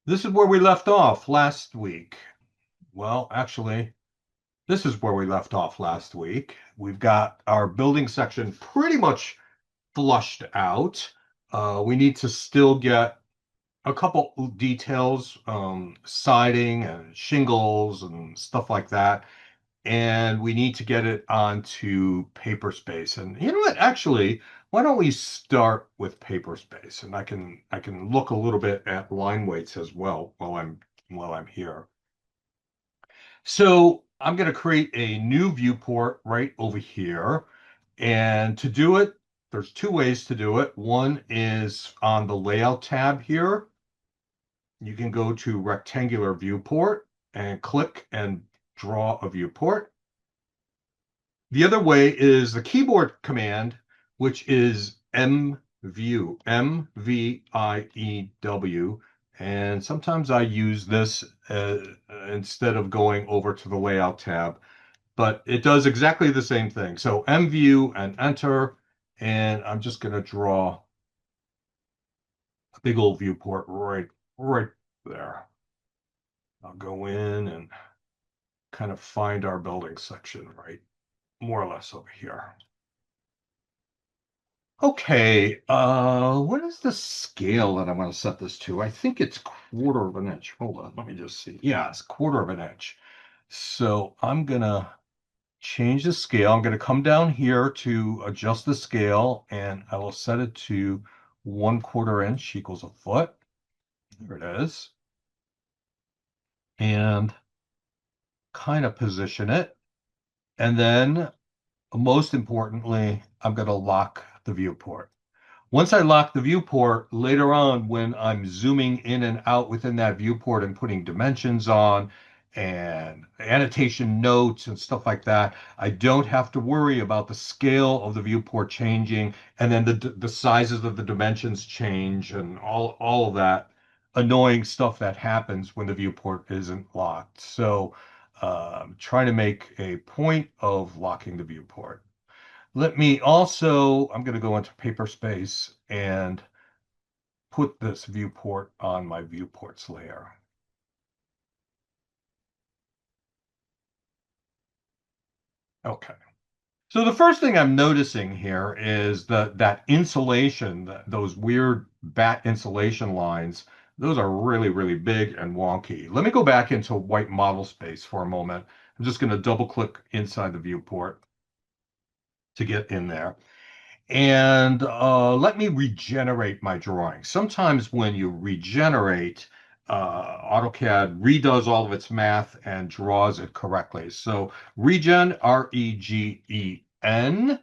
This is where we left off last week. Well, actually, this is where we left off last week. We've got our building section pretty much flushed out. We need to still get a couple details, siding and shingles and stuff like that. And we need to get it onto Paperspace. And you know what? Actually, why don't we start with Paperspace? And I can look a little bit at line weights as well while I'm here. So I'm going to create a new viewport right over here. And to do it, there's two ways to do it. One is on the layout tab here. You can go to rectangular viewport and click and draw a viewport. The other way is the keyboard command, which is mview, MVIEW. And sometimes I use this instead of going over to the layout tab, but it does exactly the same thing. So mview and enter, and I'm just going to draw a big old viewport right there. I'll go in and kind of find our building section right more or less over here. Okay, what is the scale that I'm going to set this to? I think it's quarter of an inch. Hold on, let me just see. Yeah, it's quarter of an inch. So I'm going to change the scale. I'm going to come down here to adjust the scale, and I will set it to 1/4 inch equals a foot. There it is. And kind of position it. And then, most importantly, I'm going to lock the viewport. Once I lock the viewport, later on, when I'm zooming in and out within that viewport and putting dimensions on and annotation notes and stuff like that, I don't have to worry about the scale of the viewport changing and then the sizes of the dimensions change and all of that annoying stuff that happens when the viewport isn't locked. So trying to make a point of locking the viewport. Let me also, I'm going to go into Paperspace and put this viewport on my viewports layer. Okay. So the first thing I'm noticing here is that insulation, those weird bat insulation lines, those are really, really big and wonky. Let me go back into white model space for a moment. I'm just going to double click inside the viewport to get in there. And let me regenerate my drawing. Sometimes when you regenerate, AutoCAD redoes all of its math and draws it correctly. So regen, REGEN, and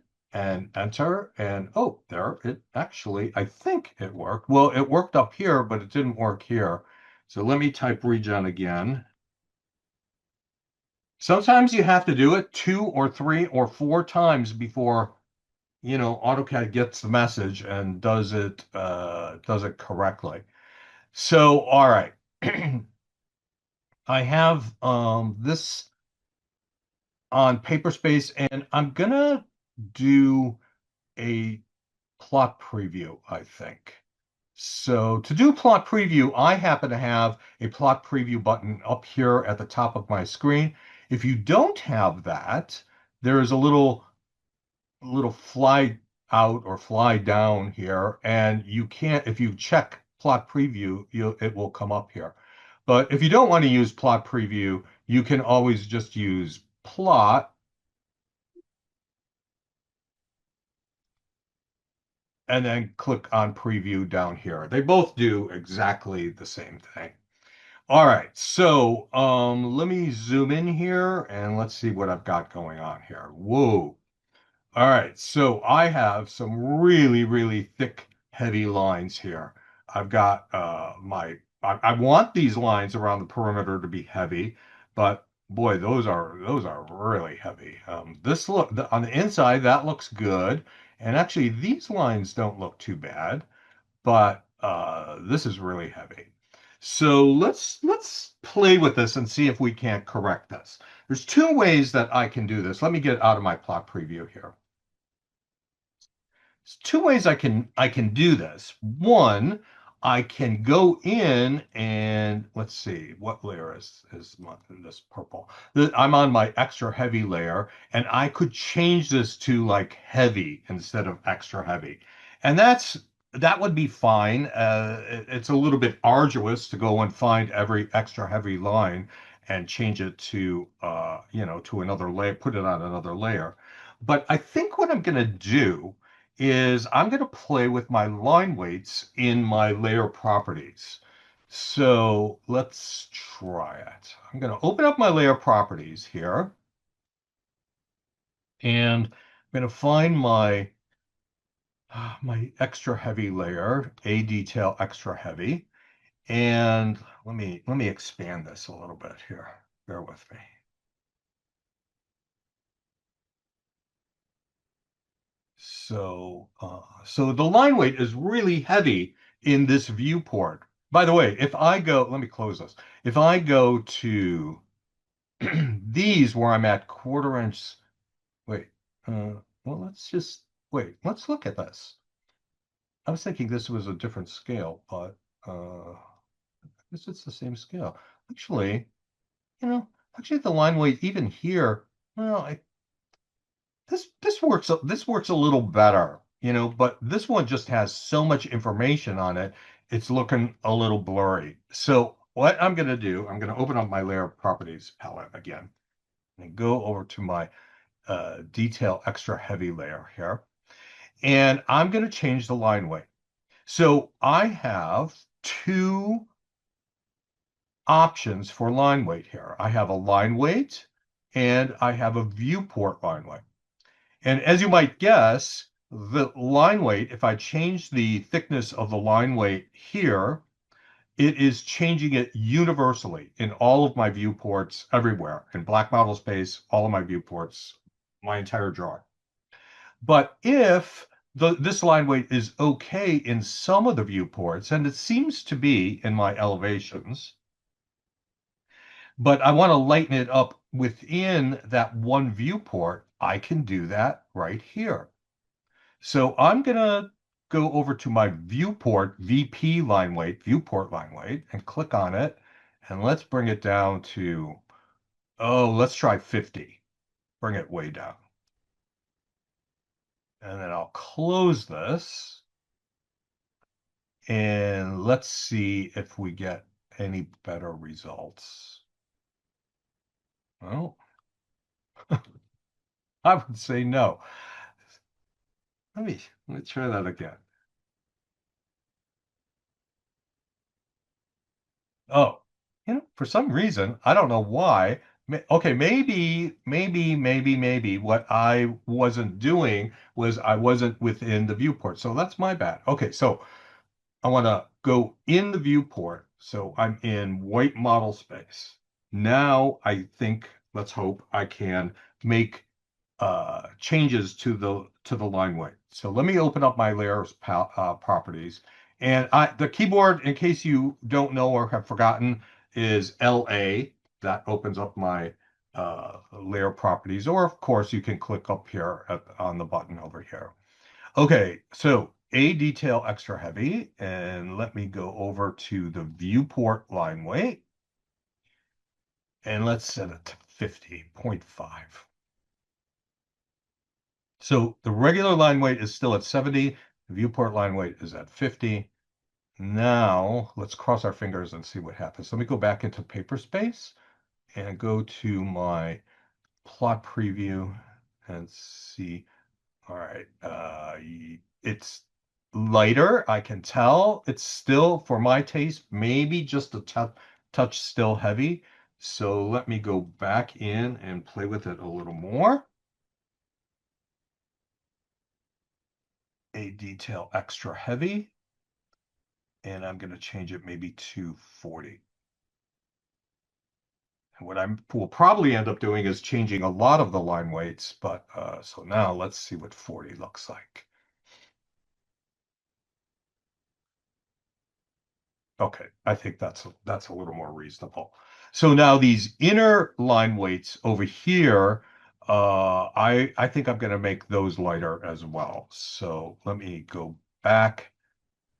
enter. And oh, there it actually, I think it worked. Well, it worked up here, but it didn't work here. So let me type regen again. Sometimes you have to do it 2 or 3 or 4 times before AutoCAD gets the message and does it correctly. So, all right. I have this on Paperspace, and I'm gonna do a plot preview, I think. So to do plot preview, I happen to have a plot preview button up here at the top of my screen. If you don't have that, there is a little fly out or fly down here, and you can't, if you check plot preview, it will come up here. But if you don't want to use plot preview, you can always just use plot and then click on preview down here. They both do exactly the same thing. All right, so let me zoom in here and let's see what I've got going on here. Whoa. All right, so I have some really, really thick, heavy lines here. I've got I want these lines around the perimeter to be heavy, but boy, those are really heavy. This on the inside that looks good, and actually these lines don't look too bad, but this is really heavy. So let's play with this and see if we can't correct this. There's two ways that I can do this. Let me get out of my plot preview here. There's two ways I can do this. One, I can go in and let's see what layer is this purple. I'm on my extra heavy layer, and I could change this to like heavy instead of extra heavy, and that would be fine. It's a little bit arduous to go and find every extra heavy line and change it to to another layer, put it on another layer. But I think what I'm going to do is I'm going to play with my line weights in my layer properties. So let's try it. I'm going to open up my layer properties here, and I'm going to find my extra heavy layer, A detail extra heavy, and let me expand this a little bit here. Bear with me. So the line weight is really heavy in this viewport. By the way, if I go, let me close this. If I go to these where I'm at quarter inch, wait, well, wait, let's look at this. I was thinking this was a different scale, but I guess it's the same scale. Actually, you know, actually the line weight even here, well, this works a little better, but this one just has so much information on it, it's looking a little blurry. So what I'm going to do, I'm going to open up my layer properties palette again and go over to my detail extra heavy layer here. And I'm going to change the line weight. So I have two options for line weight here. I have a line weight and I have a viewport line weight. And as you might guess, the line weight, if I change the thickness of the line weight here, it is changing it universally in all of my viewports everywhere, in black model space, all of my viewports, my entire drawing. But if this line weight is okay in some of the viewports, and it seems to be in my elevations, but I want to lighten it up within that one viewport, I can do that right here. So I'm going to go over to my viewport VP line weight, viewport line weight, and click on it. And let's bring it down to, let's try 50. Bring it way down. And then I'll close this. And let's see if we get any better results. Well, I would say no. Let me try that again. Oh, for some reason, I don't know why. Okay, maybe what I wasn't doing was I wasn't within the viewport. So that's my bad. Okay, so I want to go in the viewport. So I'm in white model space. Now I think, let's hope I can make changes to the line weight. So let me open up my layers properties. And the keyboard, in case you don't know or have forgotten, is LA. That opens up my layer properties. Or of course, you can click up here on the button over here. Okay, so A detail extra heavy, and let me go over to the viewport line weight, and let's set it to 50.5. So the regular line weight is still at 70. The viewport line weight is at 50. Now let's cross our fingers and see what happens. Let me go back into Paperspace and go to my plot preview and see. All right, it's lighter. I can tell it's still, for my taste, maybe just a touch still heavy. So let me go back in and play with it a little more. A detail extra heavy, and I'm going to change it maybe to 40. And what I will probably end up doing is changing a lot of the line weights, but so now let's see what 40 looks like. Okay, I think that's a little more reasonable. So now these inner line weights over here, I think I'm going to make those lighter as well. So let me go back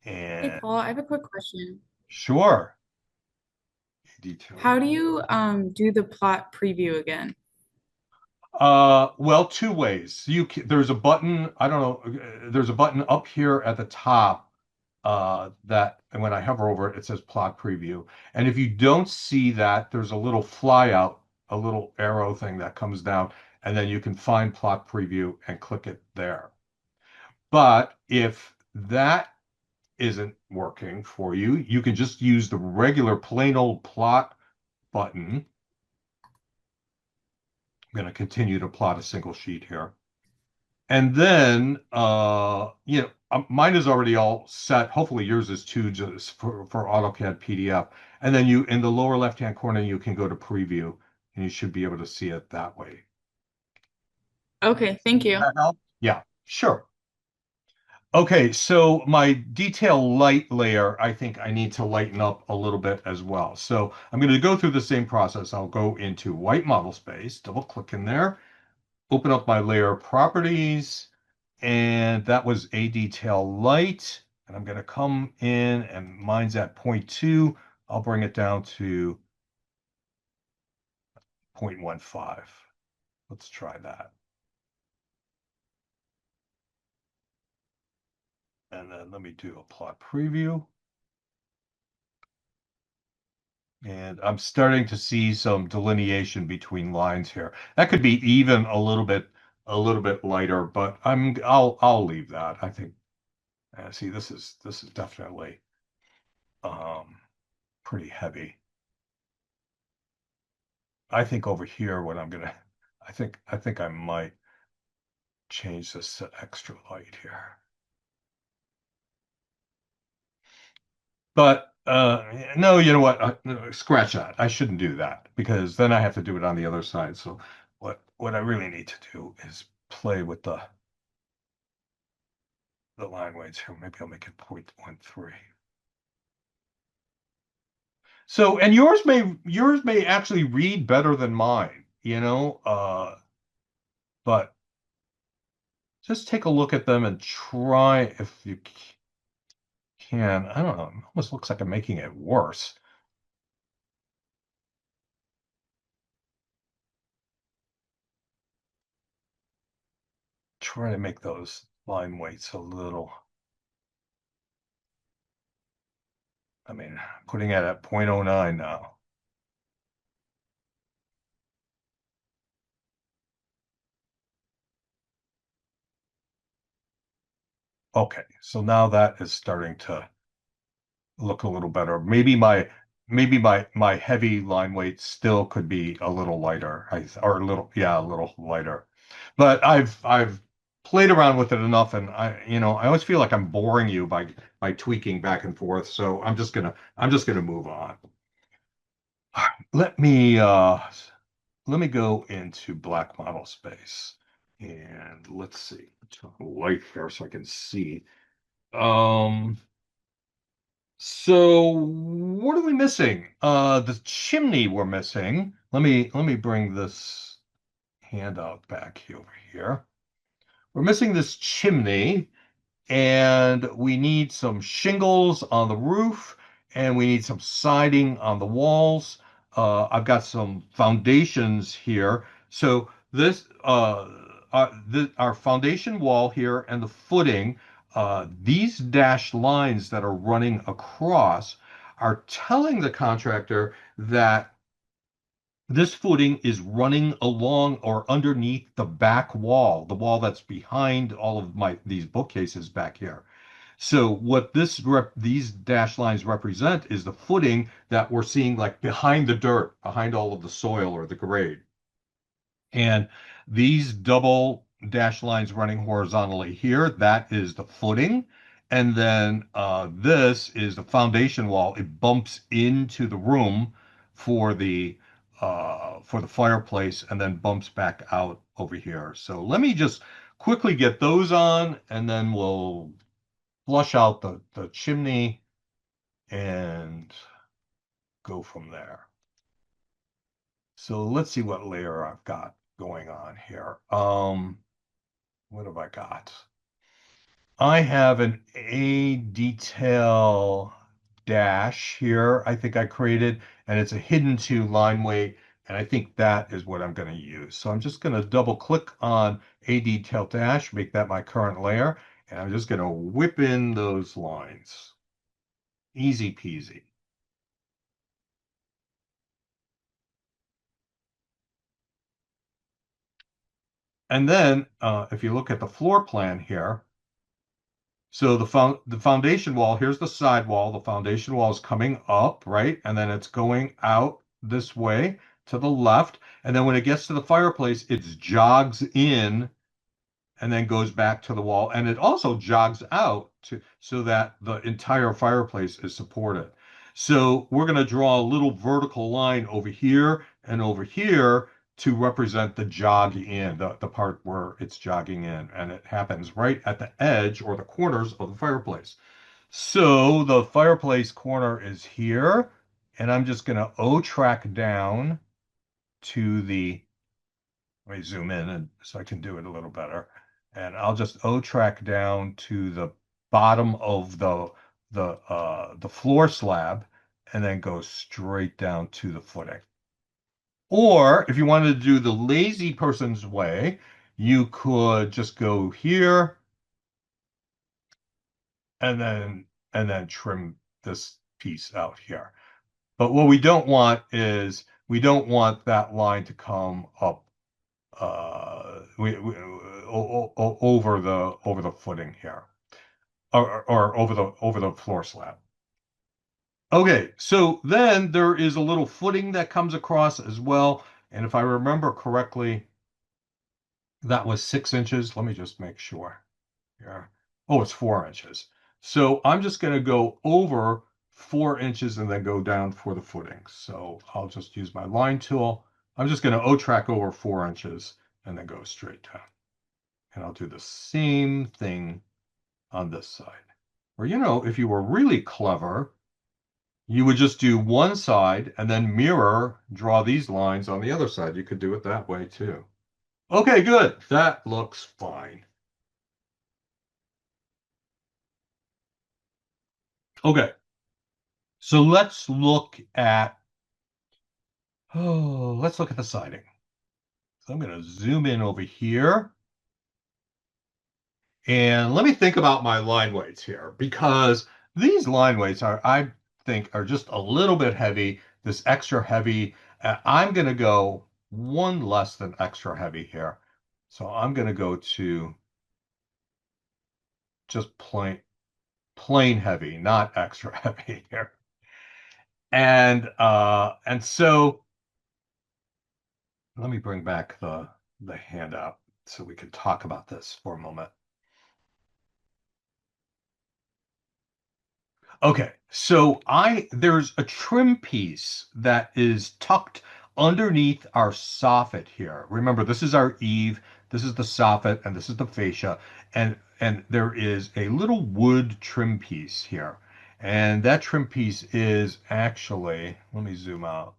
Hey And Paul, I have a quick question. sure, detail. How do you do the plot preview again? Well, two ways. There's a button, I don't know, there's a button up here at the top that, and when I hover over it, it says plot preview. And if you don't see that, there's a little flyout, a little arrow thing that comes down, and then you can find plot preview and click it there. But if that isn't working for you, you can just use the regular plain old plot button. I'm going to continue to plot a single sheet here. And then, mine is already all set. Hopefully yours is too, just for AutoCAD PDF. And then you, in the lower left-hand corner, you can go to preview and you should be able to see it that way. Okay, thank you. That help? Yeah, sure. Okay, so my detail light layer, I think I need to lighten up a little bit as well. So I'm going to go through the same process. I'll go into white model space, double click in there, open up my layer properties, and that was a detail light. And I'm going to come in and mine's at 0.2. I'll bring it down to 0.15. Let's try that. And then let me do a plot preview. And I'm starting to see some delineation between lines here. That could be even a little bit lighter, but I'll leave that. I think see this is definitely um pretty heavy. I think over here what I'm gonna I think I might change this to extra light here. But no, you know what? No, scratch that. I shouldn't do that because then I have to do it on the other side. So what I really need to do is play with the line weights here. Maybe I'll make it 0.13. So, and yours may actually read better than mine, but just take a look at them and try if you can. I don't know. It almost looks like I'm making it worse. Try to make those line weights a little. I mean, putting it at 0.09 now. Okay, so now that is starting to look a little better. Maybe my heavy line weight still could be a little lighter. Or a little, yeah, a little lighter. But I've played around with it enough, and I always feel like I'm boring you by tweaking back and forth. So I'm just gonna move on. Let me let me go into black model space, and let's see. Turn the light here so I can see. Um. So what are we missing? The chimney we're missing. Let me bring this handout back over here. We're missing this chimney, and we need some shingles on the roof, and we need some siding on the walls. I've got some foundations here. So our foundation wall here and the footing, these dashed lines that are running across are telling the contractor that this footing is running along or underneath the back wall, the wall that's behind all of these bookcases back here. So what these dashed lines represent is the footing that we're seeing like behind the dirt, behind all of the soil or the grade. And these double dashed lines running horizontally here, that is the footing. And then this is the foundation wall. It bumps into the room for the fireplace and then bumps back out over here. So let me just quickly get those on, and then we'll flush out the chimney and go from there. So let's see what layer I've got going on here. What have I got? I have an A detail dash here. I think I created, and it's a hidden to line weight. And I think that is what I'm going to use. So I'm just going to double click on A detail dash, make that my current layer. And I'm just going to whip in those lines. Easy peasy. And then if you look at the floor plan here, so the foundation wall, here's the side wall. The foundation wall is coming up, right? And then it's going out this way to the left. And then when it gets to the fireplace, it jogs in and then goes back to the wall. And it also jogs out to so that the entire fireplace is supported. So we're going to draw a little vertical line over here and over here to represent the jog in, the part where it's jogging in. And it happens right at the edge or the corners of the fireplace. So the fireplace corner is here. And I'm just going to O track down to the let me zoom in and so I can do it a little better. And I'll just O track down to the bottom of the floor slab and then go straight down to the footing. Or if you wanted to do the lazy person's way, you could just go here and then trim this piece out here. But what we don't want is we don't want that line to come up over the footing here or over the floor slab. Okay, so then there is a little footing that comes across as well. And if I remember correctly, that was 6 inches. Let me just make sure. Yeah. Oh, it's 4 inches. So I'm just going to go over 4 inches and then go down for the footing. So I'll just use my line tool. I'm just going to O track over 4 inches and then go straight down. And I'll do the same thing on this side. Or, if you were really clever, you would just do one side and then draw these lines on the other side. You could do it that way too. Okay, good. That looks fine. Okay, so let's look at the siding. So I'm going to zoom in over here. And let me think about my line weights here because these line weights I think, are just a little bit heavy, this extra heavy. I'm going to go one less than extra heavy here. So I'm going to go to just plain heavy, not extra heavy here. And so let me bring back the handout so we can talk about this for a moment. Okay, so there's a trim piece that is tucked underneath our soffit here. Remember, this is our eave, this is the soffit, and this is the fascia, and there is a little wood trim piece here. And that trim piece is actually, let me zoom out.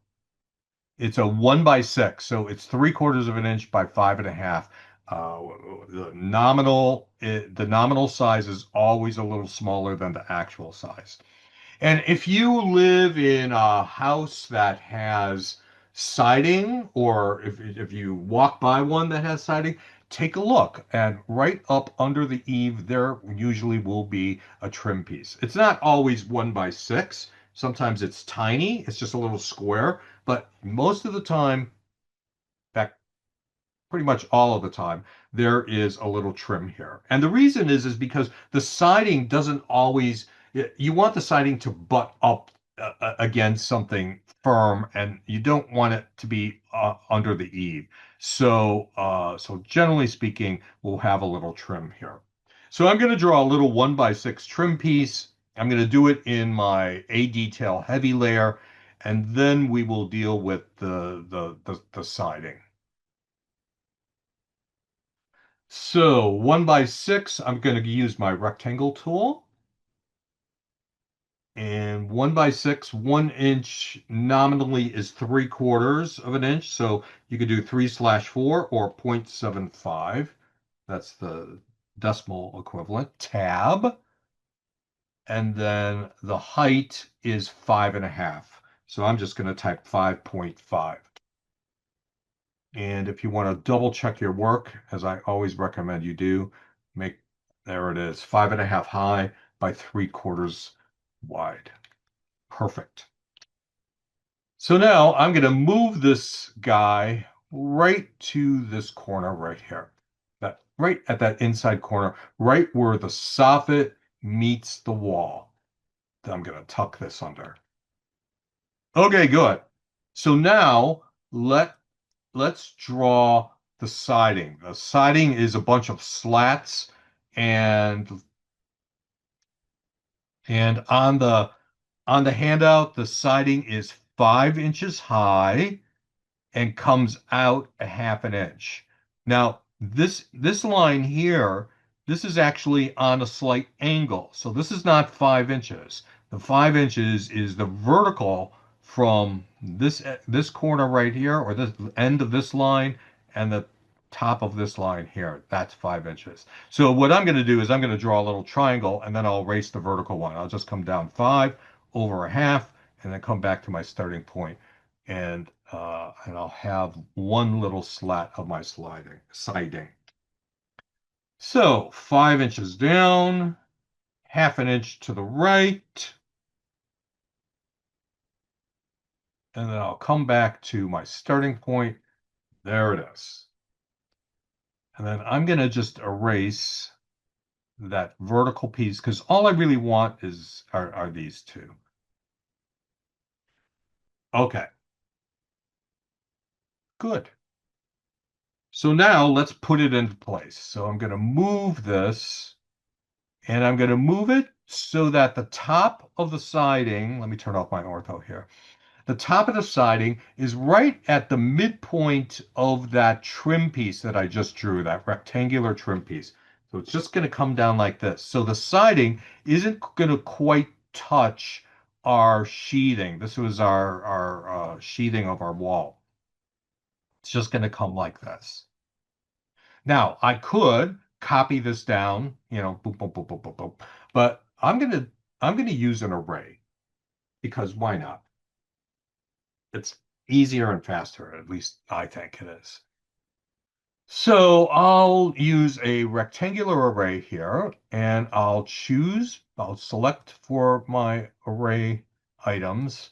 It's a 1x6, so it's 3/4 of an inch by 5.5. Uh, the nominal size is always a little smaller than the actual size. And if you live in a house that has siding, or if you walk by one that has siding, take a look. And right up under the eave, there usually will be a trim piece. It's not always 1x6. Sometimes it's tiny. It's just a little square. But most of the time, in fact, pretty much all of the time, there is a little trim here. And the reason is because the siding doesn't always, you want the siding to butt up against something firm, and you don't want it to be under the eave. So generally speaking, we'll have a little trim here. So I'm going to draw a little 1x6 trim piece. I'm going to do it in my A detail heavy layer, and then we will deal with the siding. So 1x6, I'm going to use my rectangle tool. And 1x6, 1 inch nominally is 3/4 of an inch. So you could do 3/4 or 0.75. That's the decimal equivalent, tab, and then the height is 5.5. So I'm just going to type 5.5. And if you want to double check your work, as I always recommend you do, make, there it is, 5.5 high by 3/4 wide. Perfect. So now I'm going to move this guy right to this corner right here. That right at that inside corner, right where the soffit meets the wall. I'm going to tuck this under. Okay, good. So now let's draw the siding. The siding is a bunch of slats and on the handout, the siding is 5 inches high and comes out a 1/2 inch. Now, this line here, this is actually on a slight angle. So this is not 5 inches. The 5 inches is the vertical from this corner right here, or this end of this line, and the top of this line here. That's 5 inches. So what I'm going to do is I'm going to draw a little triangle, and then I'll erase the vertical one. I'll just come down 5 over a half, and then come back to my starting point and I'll have one little slat of my siding. So 5 inches down, 1/2 inch to the right, and then I'll come back to my starting point. There it is. And then I'm going to just erase that vertical piece because all I really want are these two. Okay, good. So now let's put it into place. So I'm going to move this and I'm going to move it so that the top of the siding, let me turn off my ortho here. The top of the siding is right at the midpoint of that trim piece that I just drew, that rectangular trim piece. So it's just going to come down like this. So the siding isn't going to quite touch our sheathing. This was our sheathing of our wall. It's just going to come like this. Now, I could copy this down, boop, boop, boop, boop, boop, boop, but I'm gonna use an array because why not? It's easier and faster, at least I think it is. So I'll use a rectangular array here, and I'll select for my array items,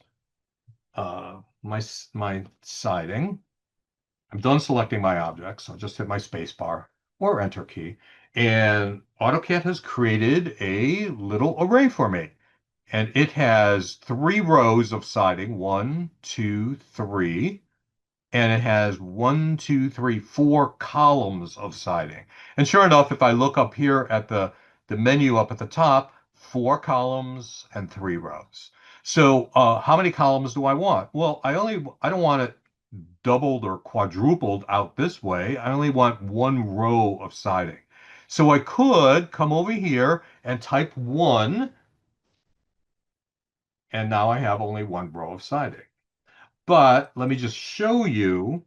my siding. I'm done selecting my objects. I'll just hit my space bar or enter key. And AutoCAD has created a little array for me. And it has 3 rows of siding, 1, 2, 3. And it has 1, 2, 3, 4 columns of siding. And sure enough, if I look up here at the menu up at the top, 4 columns and 3 rows. So how many columns do I want? Well, I don't want it doubled or quadrupled out this way. I only want 1 row of siding. So I could come over here and type 1, and now I have only 1 row of siding. But let me just show you,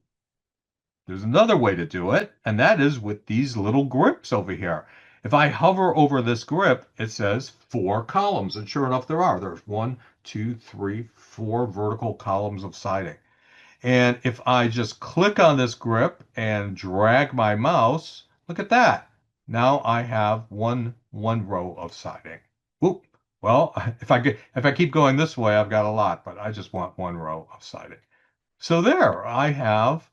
there's another way to do it, and that is with these little grips over here. If I hover over this grip, it says 4 columns, and sure enough, there are. There's 1, 2, 3, 4 vertical columns of siding. And if I just click on this grip and drag my mouse, look at that. Now I have one row of siding. Whoop. Well, if I keep going this way, I've got a lot, but I just want 1 row of siding. So there, I've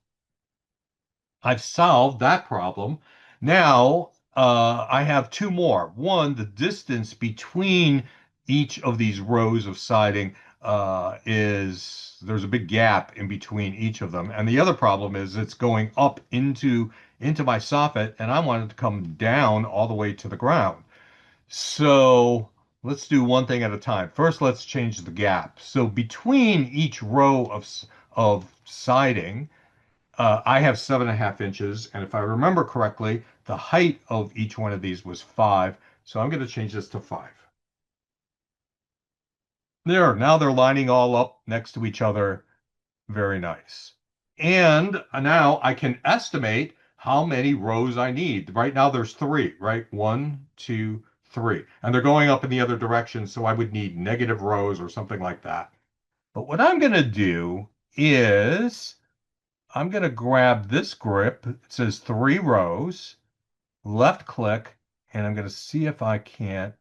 solved that problem. Now I have 2 more. One, the distance between each of these rows of siding there's a big gap in between each of them. And the other problem is it's going up into my soffit, and I want it to come down all the way to the ground. So let's do one thing at a time. First, let's change the gap. So between each row of siding, I have 7.5 inches, and if I remember correctly, the height of each one of these was 5. So I'm going to change this to 5. There, now they're lining all up next to each other. Very nice. And now I can estimate how many rows I need. Right now there's three, right? One, two, three. And they're going up in the other direction, so I would need negative rows or something like that. But what I'm going to do is I'm going to grab this grip. It says 3 rows, left click, and I'm going to see if I can't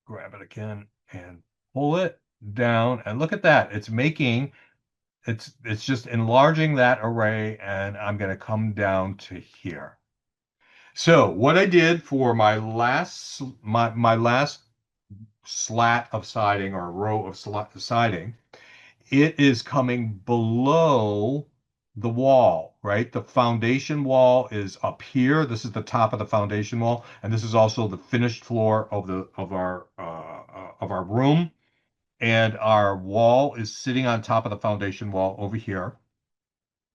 grab it again and pull it down. And look at that. It's just enlarging that array, and I'm going to come down to here. So what I did for my last slat of siding or row of siding, it is coming below the wall, right? The foundation wall is up here. This is the top of the foundation wall, and this is also the finished floor of the of our room. And our wall is sitting on top of the foundation wall over here,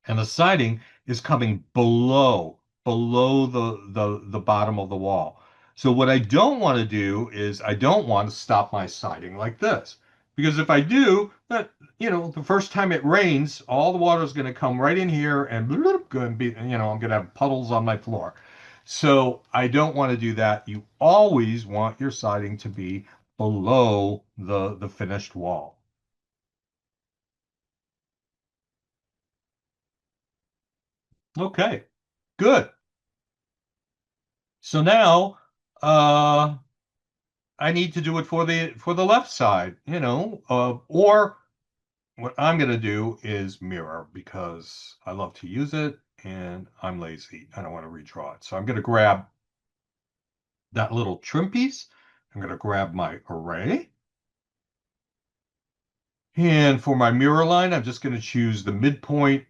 and the siding is coming below the bottom of the wall. So what I don't want to do is I don't want to stop my siding like this, because if I do that, the first time it rains, all the water is going to come right in here and going to be, I'm going to have puddles on my floor. So I don't want to do that. You always want your siding to be below the finished wall. Okay, good. So now I need to do it for the left side, or what I'm going to do is mirror because I love to use it and I'm lazy. I don't want to redraw it. So I'm going to grab that little trim piece. I'm going to grab my array. And for my mirror line, I'm just going to choose the midpoint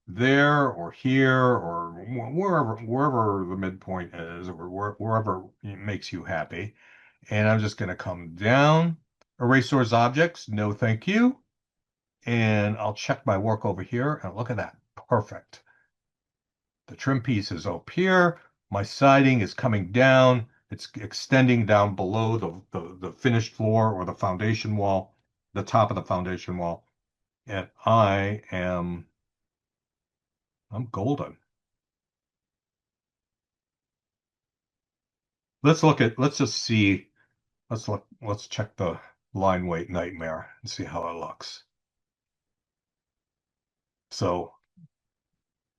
there or here or wherever the midpoint is or wherever it makes you happy. And I'm just going to come down, erase source objects, no thank you. And I'll check my work over here and look at that. Perfect. The trim piece is up here. My siding is coming down. It's extending down below the finished floor or the foundation wall, the top of the foundation wall. And I'm golden. Let's just see. Let's check the line weight nightmare and see how it looks. So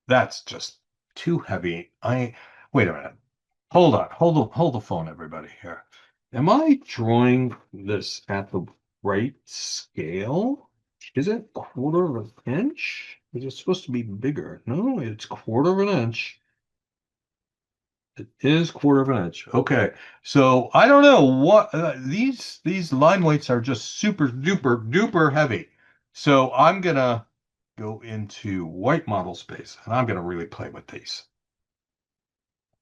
that's just too heavy. Wait a minute. Hold on. Hold the phone, everybody here. Am I drawing this at the right scale? Is it quarter of an inch? Is it supposed to be bigger? No, it's quarter of an inch. It is quarter of an inch. Okay. So I don't know what these line weights are just super duper duper heavy. So I'm gonna go into white model space and I'm gonna really play with these.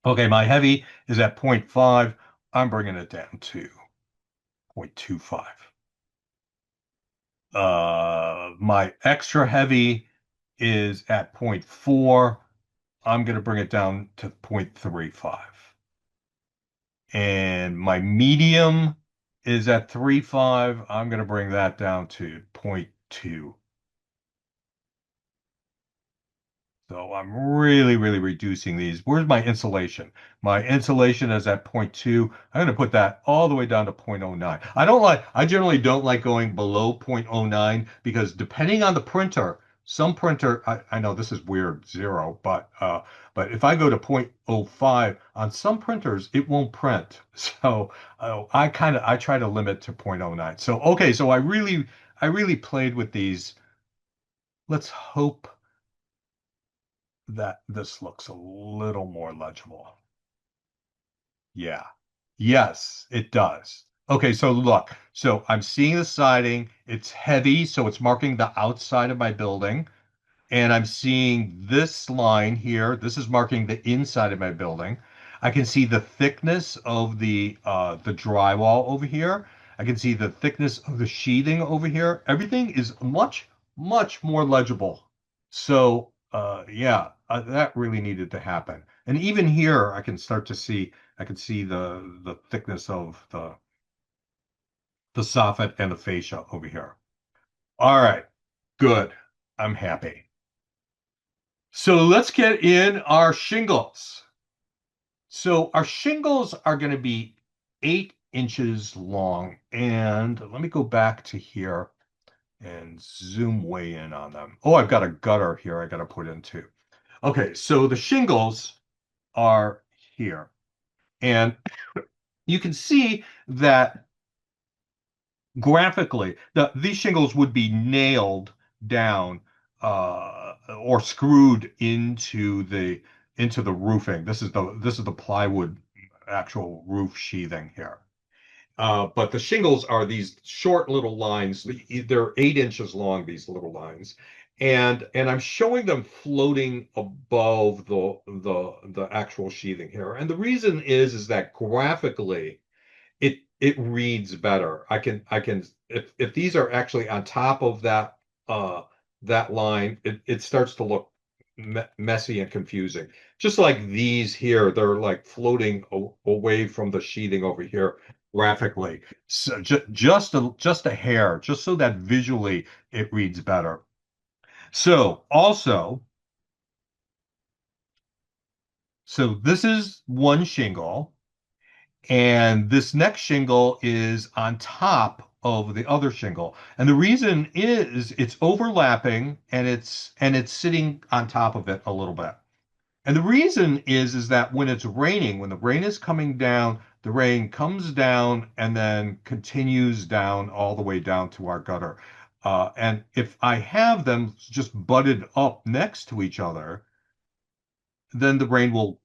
Okay, my heavy is at 0.5. I'm bringing it down to 0.25. My extra heavy is at 0.4. I'm going to bring it down to 0.35. And my medium is at 3.5. I'm going to bring that down to 0.2. So I'm really, really reducing these. Where's my insulation? My insulation is at 0.2. I'm going to put that all the way down to 0.09. I generally don't like going below 0.09 because depending on the printer, some printer, I know this is weird, zero, but if I go to 0.05 on some printers, it won't print. So I try to limit to 0.09. So, okay, so I really played with these. Let's hope that this looks a little more legible. Yeah. Yes, it does. Okay, so look. So I'm seeing the siding. It's heavy, so it's marking the outside of my building. And I'm seeing this line here. This is marking the inside of my building. I can see the thickness of the drywall over here. I can see the thickness of the sheathing over here. Everything is much more legible. So yeah, that really needed to happen. And even here, I can see the thickness of the soffit and the fascia over here. All right, good. I'm happy. So let's get in our shingles. So our shingles are going to be 8 inches long. And let me go back to here and zoom way in on them. Oh, I've got a gutter here I got to put in too. Okay, so the shingles are here. And you can see that graphically, these shingles would be nailed down or screwed into the roofing. This is the plywood actual roof sheathing here. But the shingles are these short little lines. They're 8 inches long, these little lines. And I'm showing them floating above the actual sheathing here. And the reason is that graphically it reads better. I can if these are actually on top of uh that line, it starts to look messy and confusing. Just like these here, they're like floating away from the sheathing over here graphically. So just a hair, just so that visually it reads better. So also, so this is one shingle. And this next shingle is on top of the other shingle. And the reason is it's overlapping and it's sitting on top of it a little bit. And the reason is that when it's raining, when the rain is coming down, the rain comes down and then continues down all the way down to our gutter. And if I have them just butted up next to each other, then the rain will,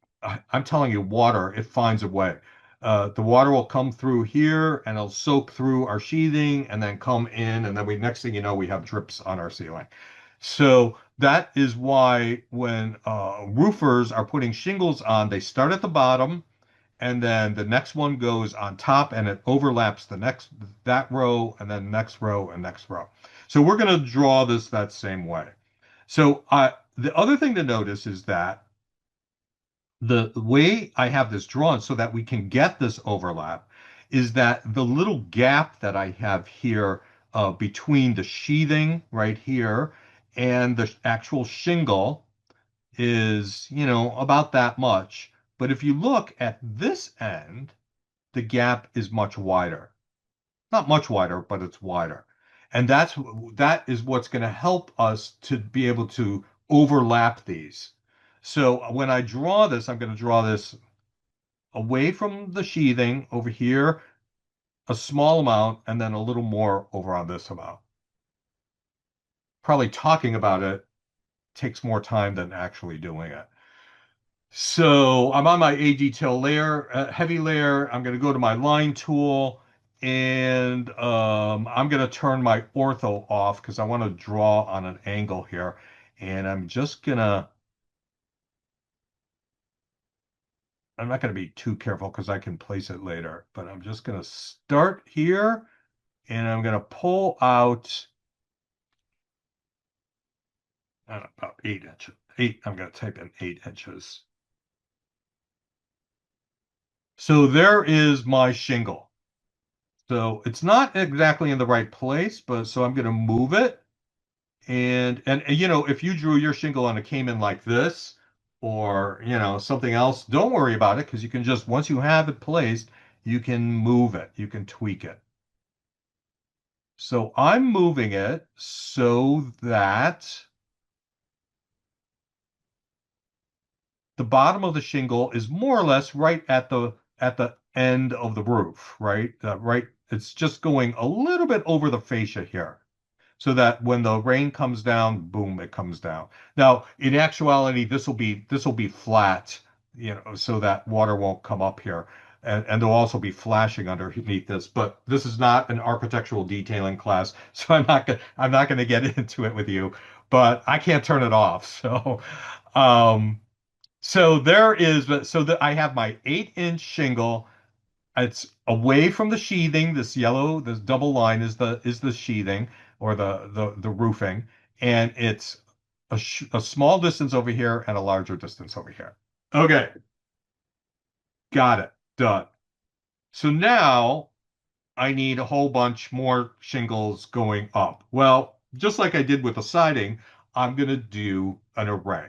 I'm telling you, water, it finds a way. The water will come through here and it'll soak through our sheathing and then come in. And then next thing you know, we have drips on our ceiling. So that is why when roofers are putting shingles on, they start at the bottom and then the next one goes on top and it overlaps that row and then next row and next row. So we're going to draw this that same way. So the other thing to notice is that the way I have this drawn so that we can get this overlap is that the little gap that I have here between the sheathing right here and the actual shingle is, about that much. But if you look at this end, the gap is much wider. Not much wider, but it's wider. And that is what's going to help us to be able to overlap these. So when I draw this, I'm going to draw this away from the sheathing over here, a small amount, and then a little more over on this amount. Probably talking about it takes more time than actually doing it. So I'm on my A detail layer, heavy layer. I'm going to go to my line tool and I'm going to turn my ortho off because I want to draw on an angle here. And I'm not going to be too careful because I can place it later, but I'm just going to start here and I'm going to pull out about 8 inches. I'm going to type in 8 inches. So there is my shingle. So it's not exactly in the right place, but so I'm going to move it. And if you drew your shingle and it came in like this or, something else, don't worry about it because you can just, once you have it placed, you can move it, you can tweak it. So I'm moving it so that the bottom of the shingle is more or less right at the end of the roof, right? Right. It's just going a little bit over the fascia here, so that when the rain comes down, boom, it comes down. Now, in actuality, this will be flat, so that water won't come up here. And there'll also be flashing underneath this, but this is not an architectural detailing class, so I'm not gonna get into it with you, but I can't turn it off. Um, so there is, so that I have my 8 inch shingle. It's away from the sheathing. This yellow, this double line is the sheathing or the roofing, and it's a small distance over here and a larger distance over here. Okay, got it. Done. So now I need a whole bunch more shingles going up. Well, just like I did with the siding, I'm going to do an array.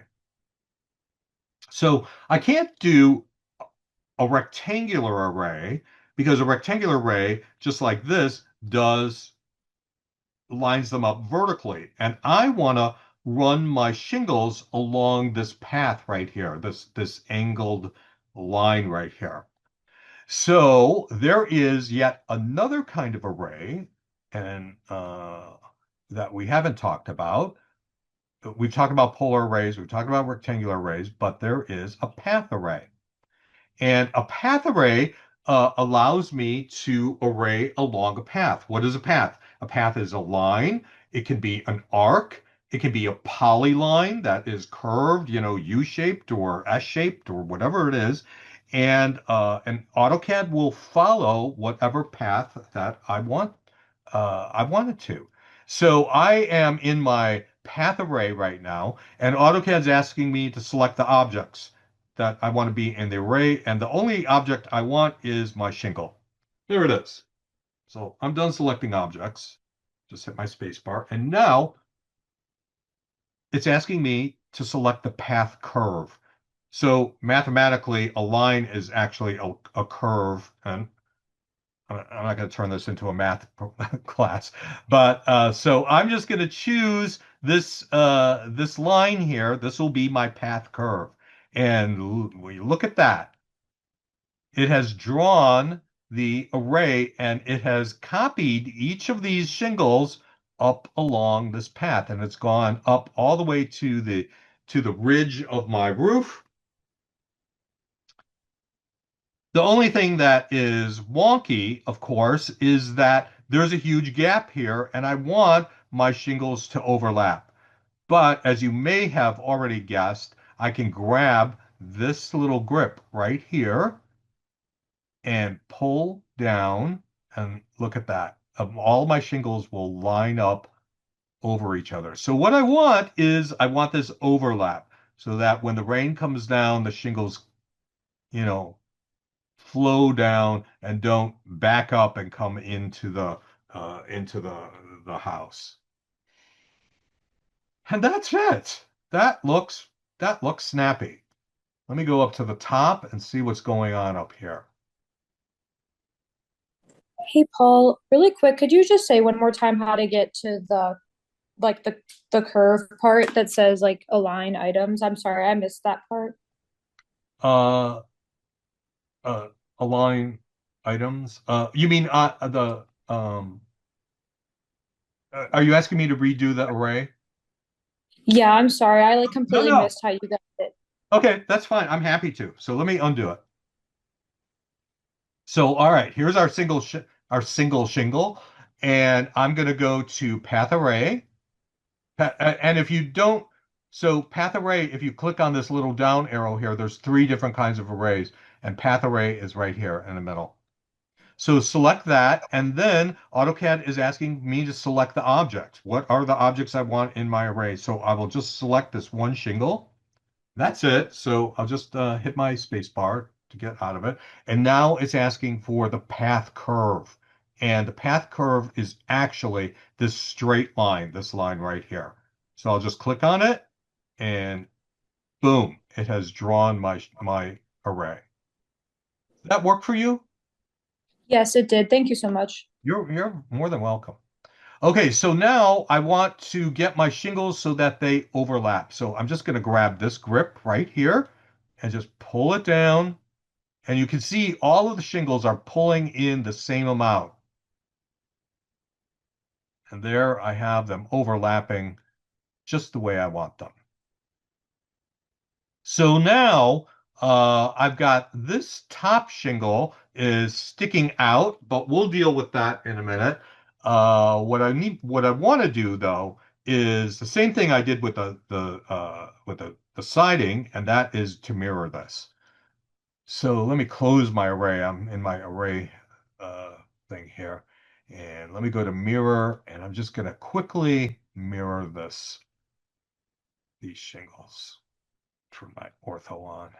So I can't do a rectangular array because a rectangular array, just like this, does lines them up vertically. And I want to run my shingles along this path right here, this angled line right here. So there is yet another kind of array, and that we haven't talked about. We've talked about polar arrays, we've talked about rectangular arrays, but there is a path array. And a path array allows me to array along a path. What is a path? A path is a line. It can be an arc. It can be a polyline that is curved, U-shaped or S-shaped or whatever it is. And AutoCAD will follow whatever path that I want it to. So I am in my path array right now, and AutoCAD's asking me to select the objects that I want to be in the array, and the only object I want is my shingle. There it is. So I'm done selecting objects. Just hit my space bar, and now it's asking me to select the path curve. So mathematically, a line is actually a curve, and I'm not going to turn this into a math class, but so I'm just going to choose this line here. This will be my path curve, and we look at that. It has drawn the array and it has copied each of these shingles up along this path, and it's gone up all the way to the ridge of my roof. The only thing that is wonky, of course, is that there's a huge gap here, and I want my shingles to overlap. But as you may have already guessed, I can grab this little grip right here and pull down, and look at that. All my shingles will line up over each other. So what I want is I want this overlap so that when the rain comes down, the shingles, you know, flow down and don't back up and come into the house. And that's it. That looks snappy. Let me go up to the top and see what's going on up here. Hey Paul, really quick, could you just say one more time how to get to the like the curve part that says like align items? I'm sorry, I missed that part. Uh, uh, Align items. You mean the are you asking me to redo the array? Yeah, I'm sorry. I like No, completely no. missed how you got it. Okay, that's fine. I'm happy to. So let me undo it. So all right, here's our single shingle, and I'm going to go to path array. And if you don't, so path array, if you click on this little down arrow here, there's three different kinds of arrays, and path array is right here in the middle. So select that, and then AutoCAD is asking me to select the object. What are the objects I want in my array? So I will just select this one shingle. That's it. So I'll just hit my space bar to get out of it. And now it's asking for the path curve. And the path curve is actually this straight line, this line right here. So I'll just click on it, and boom, it has drawn my array. Does that work for you? Yes, it did. Thank you so much. You're more than welcome. Okay, so now I want to get my shingles so that they overlap. So I'm just going to grab this grip right here and just pull it down. And you can see all of the shingles are pulling in the same amount. And there I have them overlapping just the way I want them. So now I've got this top shingle is sticking out, but we'll deal with that in a minute. What I want to do though, is the same thing I did with the siding, and that is to mirror this. So let me close my array. I'm in my array thing here, and let me go to mirror, and I'm just going to quickly mirror these shingles. Turn my ortho on.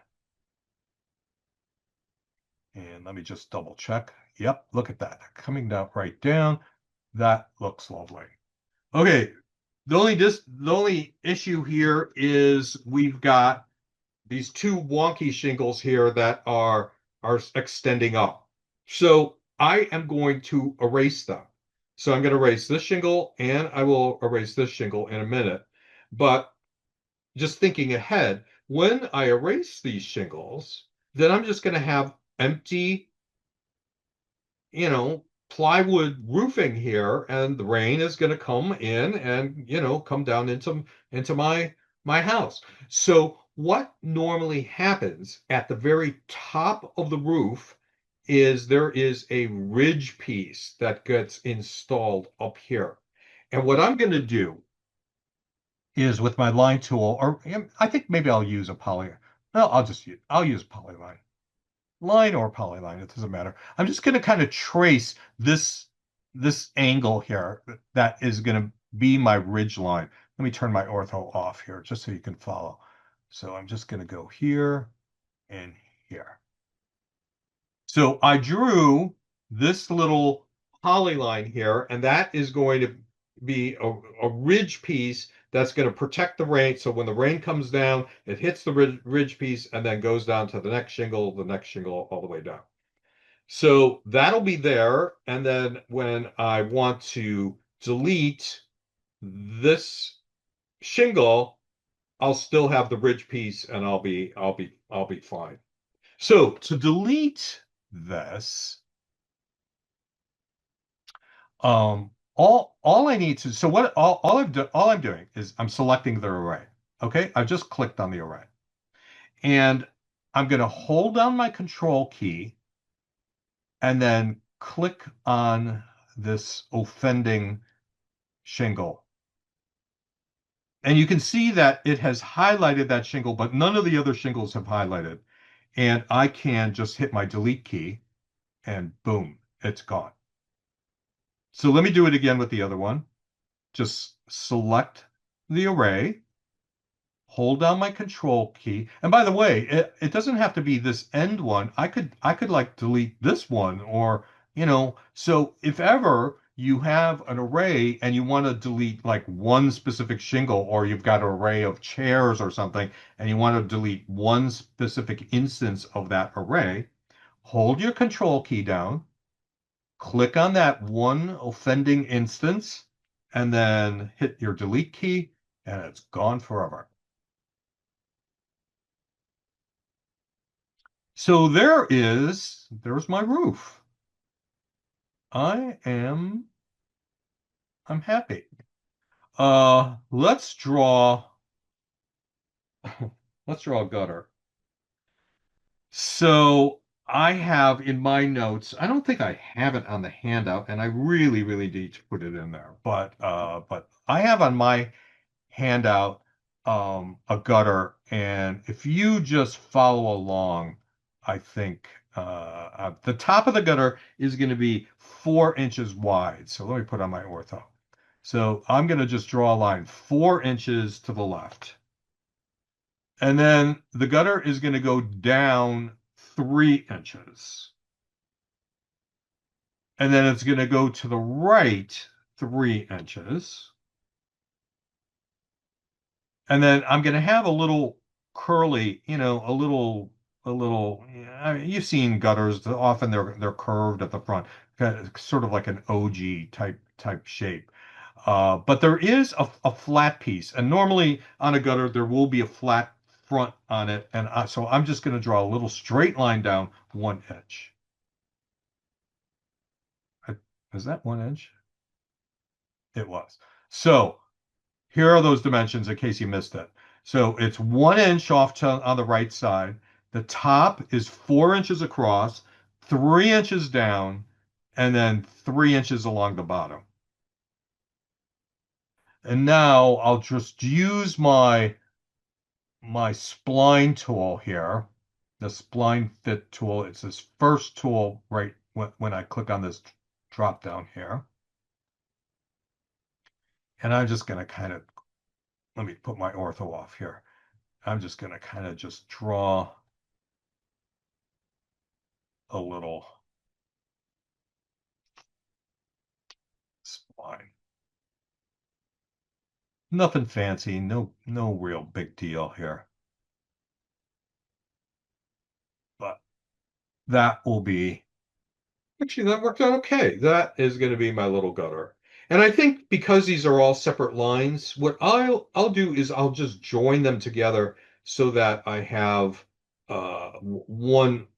And let me just double check. Yep, look at that. Coming down right down. That looks lovely. Okay, the only issue here is we've got these two wonky shingles here that are extending up. So I am going to erase them. So I'm going to erase this shingle and I will erase this shingle in a minute. But just thinking ahead, when I erase these shingles, then I'm just going to have empty, plywood roofing here, and the rain is going to come in and, come down into my house. So what normally happens at the very top of the roof is there is a ridge piece that gets installed up here. And what I'm going to do is with my line tool, or I think maybe I'll use a poly. No, I'll use polyline line or polyline, it doesn't matter. I'm just going to kind of trace this angle here that is going to be my ridge line. Let me turn my ortho off here just so you can follow. So I'm just going to go here and here. So I drew this little polyline here, and that is going to be a ridge piece that's going to protect the rain. So when the rain comes down, it hits the ridge piece and then goes down to the next shingle, all the way down. So that'll be there. And then when I want to delete this shingle, I'll still have the ridge piece and I'll be fine. So to delete this, all I need to, so what all I'm doing is I'm selecting the array. Okay, I've just clicked on the array. And I'm going to hold down my control key and then click on this offending shingle. And you can see that it has highlighted that shingle, but none of the other shingles have highlighted. And I can just hit my delete key and boom, it's gone. So let me do it again with the other one. Just select the array, hold down my control key. And by the way, it doesn't have to be this end one. I could like delete this one or, so if ever you have an array and you want to delete like one specific shingle, or you've got an array of chairs or something and you want to delete one specific instance of that array, hold your control key down, click on that one offending instance, and then hit your delete key, and it's gone forever. So there's my roof. I'm happy. Let's draw let's draw a gutter. So I have in my notes, I don't think I have it on the handout, and I really, really need to put it in there. But I have on my handout a gutter, and if you just follow along, I think the top of the gutter is going to be 4 inches wide. So let me put on my ortho. So I'm going to just draw a line 4 inches to the left. And then the gutter is going to go down 3 inches. And then it's going to go to the right 3 inches. And then I'm going to have a little curly, a little. I mean, you've seen gutters. Often they're curved at the front, sort of like an OG type shape. But there is a flat piece, and normally on a gutter there will be a flat front on it, and so I'm just going to draw a little straight line down 1 inch. Is that 1 inch? It was. So here are those dimensions in case you missed it. So it's 1 inch off on the right side. The top is 4 inches across, 3 inches down, and then 3 inches along the bottom. And now I'll just use my spline tool here, the spline fit tool. It's this first tool right when I click on this drop down here. And I'm just going to kind of, let me put my ortho off here. I'm just going to kind of just draw a little spline. Nothing fancy, no real big deal here. But that will be actually that worked out okay. That is going to be my little gutter. And I think because these are all separate lines, what I'll do is I'll just join them together so that I have one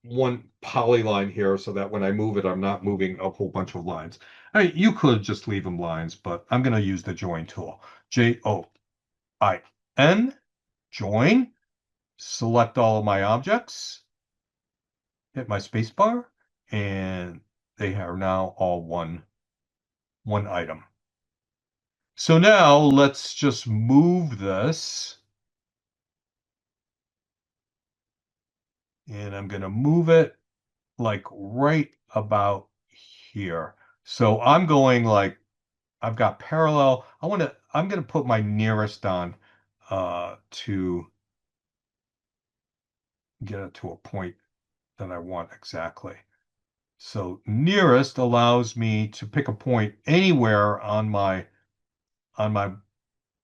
polyline here so that when I move it, I'm not moving a whole bunch of lines. I mean, you could just leave them lines, but I'm going to use the join tool. Join, join, select all of my objects, hit my spacebar, and they are now all one item. So now let's just move this. And I'm going to move it like right about here. So I'm going like I've got parallel. I'm going to put my nearest on to get it to a point that I want exactly. So nearest allows me to pick a point anywhere on my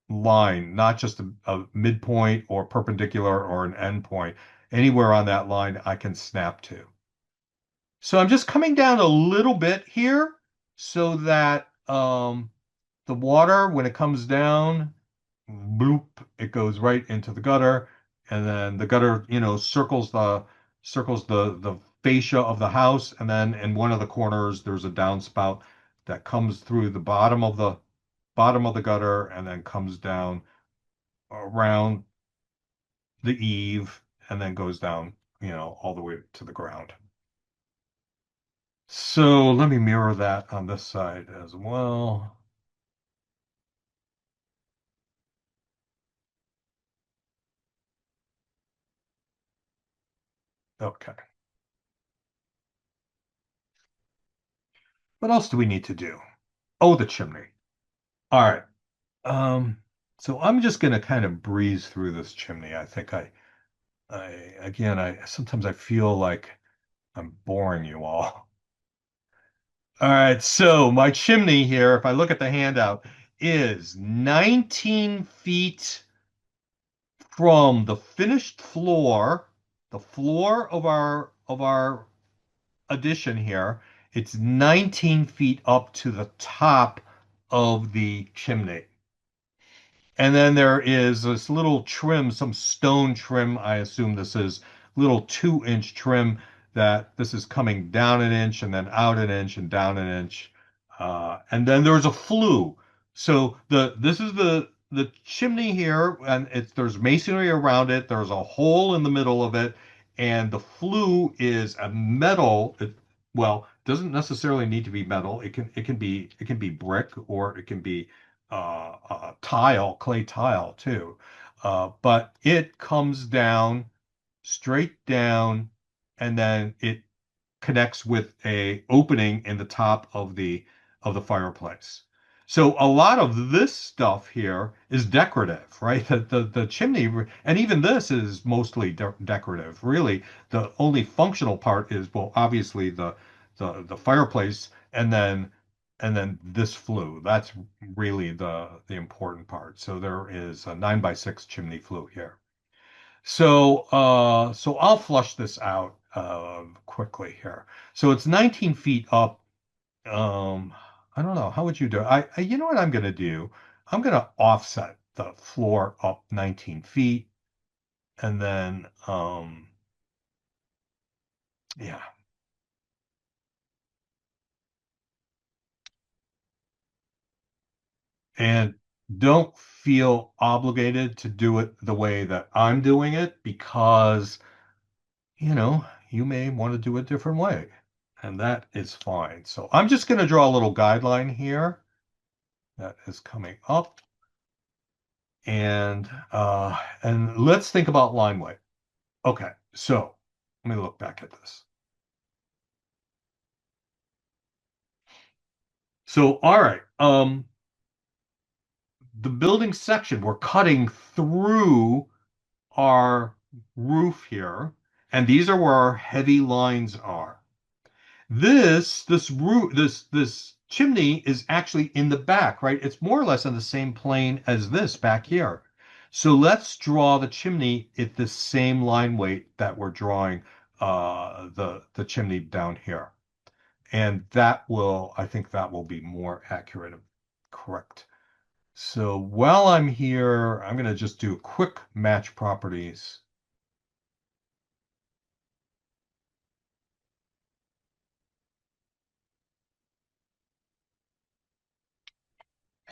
line, not just a midpoint or perpendicular or an endpoint. Anywhere on that line I can snap to. So I'm just coming down a little bit here so that the water, when it comes down, bloop, it goes right into the gutter, and then the gutter, circles the fascia of the house, and then in one of the corners there's a downspout that comes through the bottom of the gutter and then comes down around the eave and then goes down, all the way to the ground. So let me mirror that on this side as well. Okay. What else do we need to do? Oh, the chimney. All right. Um, so I'm just gonna kind of breeze through this chimney. I think I again, I sometimes I feel like I'm boring you all. All right, so my chimney here, if I look at the handout, is 19 feet from the finished floor, the floor of our addition here. It's 19 feet up to the top of the chimney. And then there is this little trim, some stone trim. I assume this is little 2-inch trim that this is coming down an inch and then out an inch and down an inch. And then there's a flue. So this is the chimney here, and there's masonry around it. There's a hole in the middle of it, and the flue is a metal. Well, doesn't necessarily need to be metal. It can be brick, or it can be tile, clay tile too. But it comes down straight down, and then it connects with a opening in the top of the fireplace. So a lot of this stuff here is decorative, right? The chimney, and even this is mostly decorative. Really, the only functional part is, well, obviously the fireplace, and then this flue. That's really the important part. So there is a 9x6 chimney flue here. So I'll flush this out quickly here. So it's 19 feet up. Um, I don't know. How would you do it? You know what I'm going to do? I'm going to offset the floor up 19 feet, and then yeah. And don't feel obligated to do it the way that I'm doing it, because you may want to do it a different way, and that is fine. So I'm just going to draw a little guideline here that is coming up, and let's think about line weight. Okay, so let me look back at this. So all right, the building section, we're cutting through our roof here, and these are where our heavy lines are. This roof, this chimney is actually in the back, right? It's more or less on the same plane as this back here. So let's draw the chimney at the same line weight that we're drawing the chimney down here. And that will, I think that will be more accurate, correct. So while I'm here, I'm going to just do a quick match properties.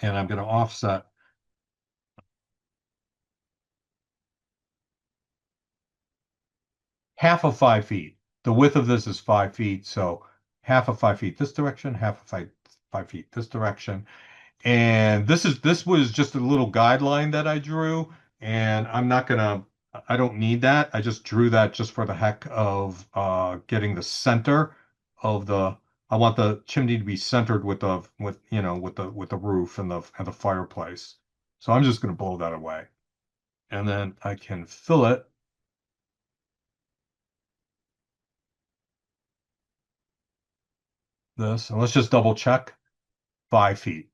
And I'm going to offset half of 5 feet. The width of this is 5 feet, so half of 5 feet this direction, half of 5 feet this direction. And this was just a little guideline that I drew, and I don't need that. I just drew that just for the heck of getting the center of the I want the chimney to be centered with the roof and the fireplace. So I'm just going to blow that away. And then I can fill it. This, and let's just double check. 5 feet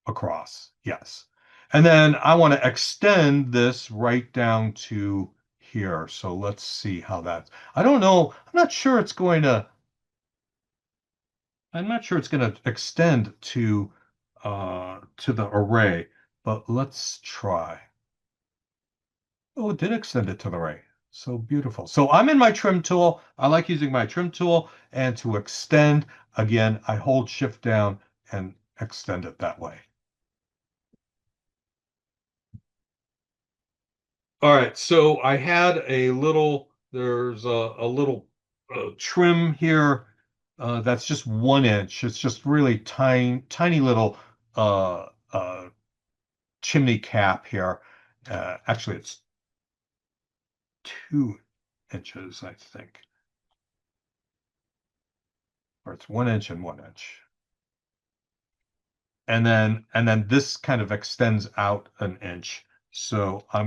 across. Yes. And then I want to extend this right down to here. So let's see how that, I don't know. I'm not sure it's going to extend to the array, but let's try. Oh, it did extend it to the array. So beautiful. So I'm in my trim tool. I like using my trim tool, and to extend, again, I hold shift down and extend it that way. All right, so I had there's a little trim here that's just 1 inch. It's just really tiny little uh, uh, chimney cap here. Actually, it's 2 inches, I think. Or it's 1 inch and 1 inch. And then this kind of extends out an inch. So I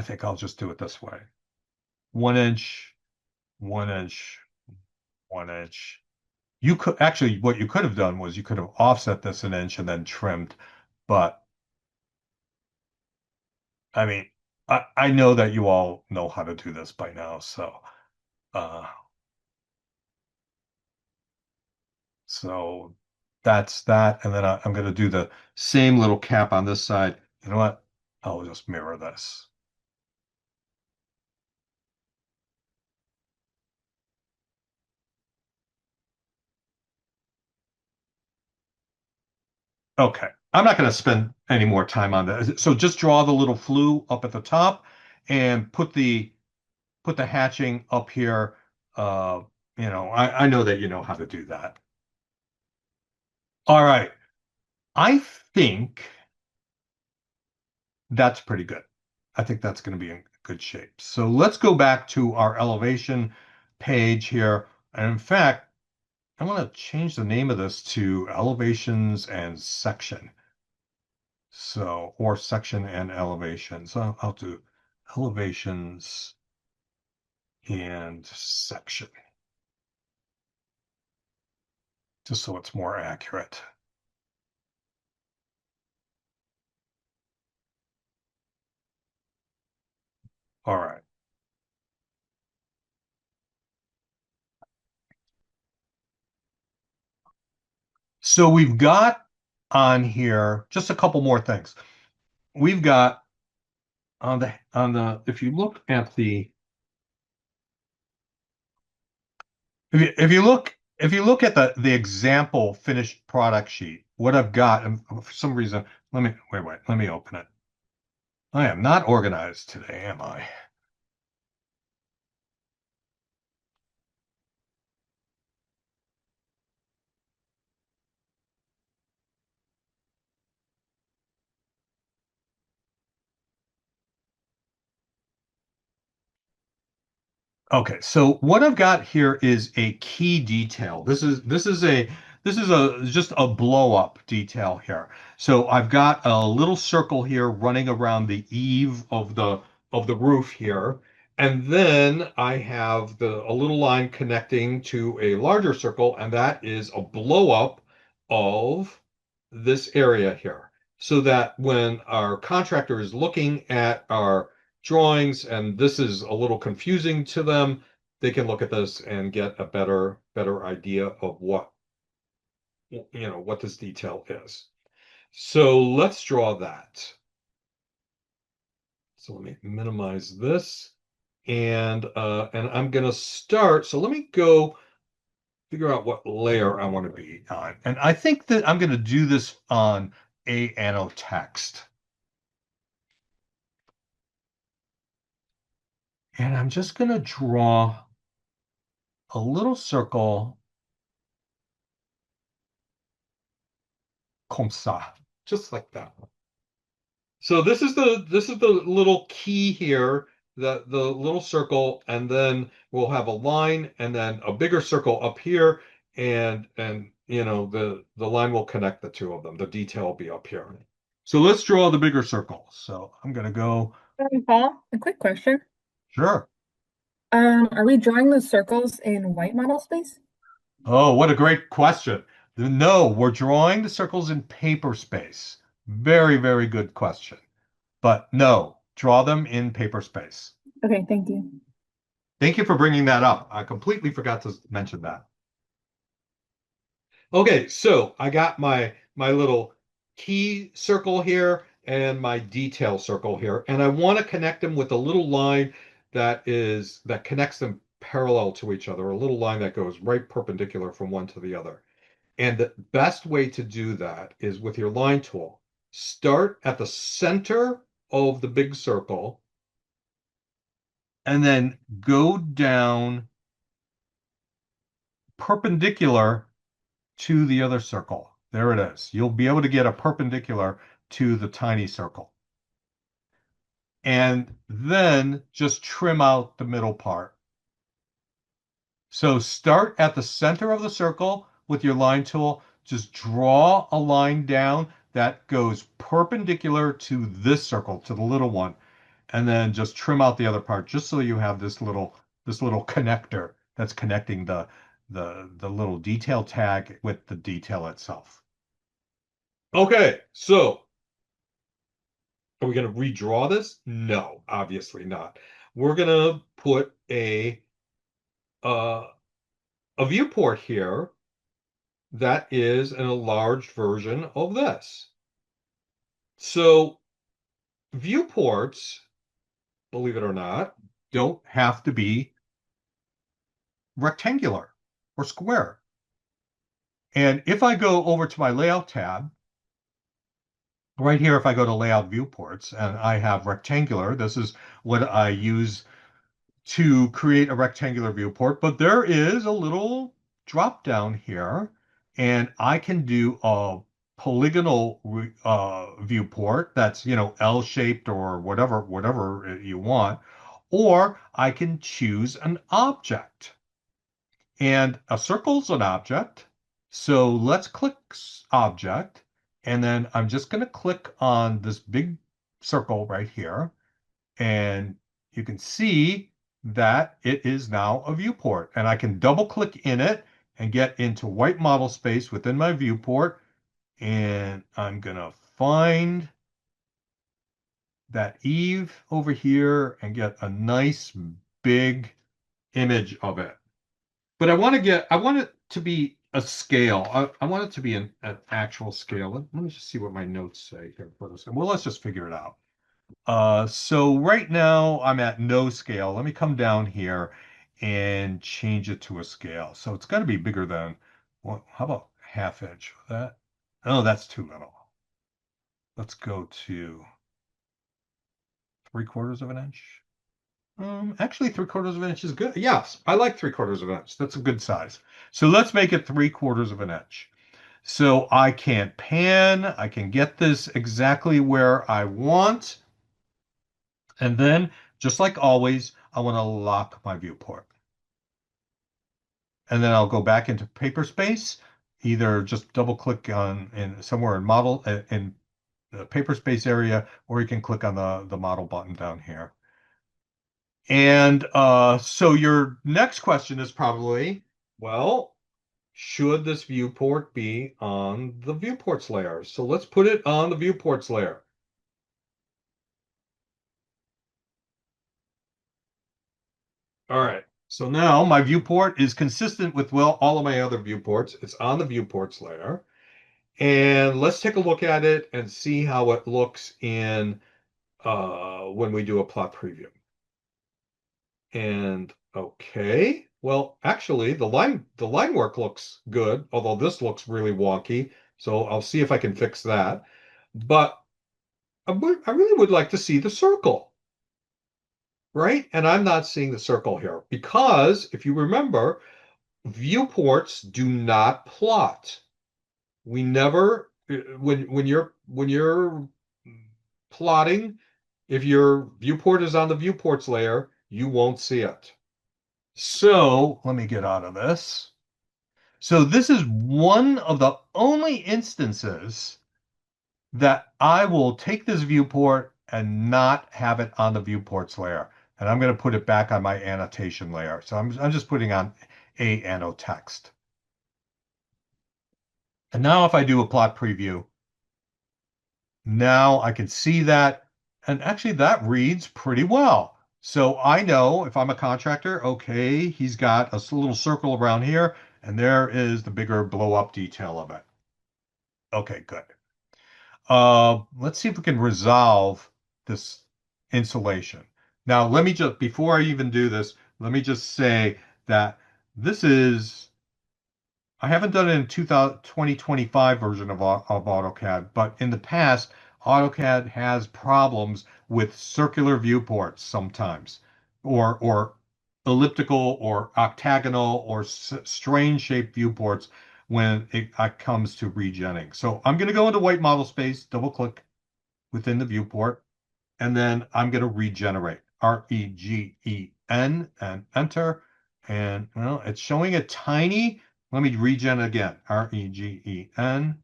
think I'll just do it this way. 1 inch, 1 inch, 1 inch. You could actually, what you could have done was you could have offset this an inch and then trimmed. But I mean, I know that you all know how to do this by now. Uh, so that's that. And then I'm going to do the same little cap on this side. You know what? I'll just mirror this. Okay. I'm not going to spend any more time on that. So just draw the little flue up at the top and put the hatching up here. Uh, I know that you know how to do that. All right. I think that's pretty good. I think that's going to be in good shape. So let's go back to our elevation page here. And in fact, I want to change the name of this to elevations and section. So, or section and elevation. So I'll do elevations and section, just so it's more accurate. All right. So we've got on here just a couple more things. We've got if you look at the if you look at the example finished product sheet, what I've got, and for some reason, let me open it. I am not organized today, am I? Okay, so what I've got here is a key detail. This is a just a blow up detail here. So I've got a little circle here running around the eave of the roof here, And then I have a little line connecting to a larger circle, and that is a blow up of this area here. So that when our contractor is looking at our drawings and this is a little confusing to them, they can look at this and get a better idea of what this detail is. So let's draw that. So let me minimize this. And I'm gonna start. So let me go figure out what layer I want to be on. And I think that I'm gonna do this on a Anno text. And I'm just gonna draw a little circle comme ça, just like that. So this is the little key here, the little circle, and then we'll have a line and then a bigger circle up here, and the line will connect the two of them. The detail will be up here. So let's draw the bigger circle. So I'm gonna go, Paul, a quick question. sure. Are we drawing the circles in white model space? Oh, what a great question. No, we're drawing the circles in paper space. Very, very good question. But no, draw them in paper space. Okay, thank you. Thank you for bringing that up. I completely forgot to mention that. Okay, so I got my little key circle here and my detail circle here, and I want to connect them with a little line that connects them parallel to each other, a little line that goes right perpendicular from one to the other. And the best way to do that is with your line tool. Start at the center of the big circle and then go down perpendicular to the other circle. There it is. You'll be able to get a perpendicular to the tiny circle. And then just trim out the middle part. So start at the center of the circle with your line tool. Just draw a line down that goes perpendicular to this circle, to the little one. And then just trim out the other part, just so you have this little connector that's connecting the little detail tag with the detail itself. Okay, so are we going to redraw this? No, obviously not. We're going to put a viewport here that is an enlarged version of this. So viewports, believe it or not, don't have to be rectangular or square. And if I go over to my layout tab, right here, if I go to layout viewports and I have rectangular, this is what I use to create a rectangular viewport, but there is a little drop down here and I can do a polygonal viewport that's, L-shaped or whatever you want, or I can choose an object. And a circle's an object. So let's click object. And then I'm just going to click on this big circle right here. And you can see that it is now a viewport. And I can double click in it and get into white model space within my viewport. And I'm going to find that Eve over here and get a nice big image of it. But I want it to be a scale. I want it to be an actual scale. Let me just see what my notes say here for this. Well, let's just figure it out. So right now I'm at no scale. Let me come down here and change it to a scale. So it's got to be bigger than, well, how about half inch? That? Oh, that's too little. Let's go to 3/4 of an inch. Actually, 3/4 of an inch is good. Yes, I like 3/4 of an inch. That's a good size. So let's make it 3/4 of an inch. So I can pan, I can get this exactly where I want. And then, just like always, I want to lock my viewport. And then I'll go back into paper space, either just double click on somewhere in model in the paper space area, or you can click on the model button down here. And so your next question is probably, well, should this viewport be on the viewports layer? So let's put it on the viewports layer. All right. So now my viewport is consistent with, well, all of my other viewports. It's on the viewports layer. And let's take a look at it and see how it looks in when we do a plot preview. And okay, well, actually, the line work looks good, although this looks really wonky. So I'll see if I can fix that. But I really would like to see the circle, right? And I'm not seeing the circle here because if you remember, viewports do not plot. We never when you're plotting, if your viewport is on the viewports layer, you won't see it. So let me get out of this. So this is one of the only instances that I will take this viewport and not have it on the viewports layer. And I'm going to put it back on my annotation layer. So I'm just putting on a anno text. And now if I do a plot preview, now I can see that. And actually that reads pretty well. So I know if I'm a contractor, okay, he's got a little circle around here, and there is the bigger blow up detail of it. Okay, good. Let's see if we can resolve this insulation. Now, let me just, before I even do this, let me just say that this is, I haven't done it in 2025 version of AutoCAD, but in the past, AutoCAD has problems with circular viewports sometimes, or elliptical or octagonal or strange shaped viewports when it comes to regenning. So I'm going to go into white model space, double click within the viewport, and then I'm going to regenerate. REGEN and enter. And well, it's showing a tiny. Let me regen again. REGEN.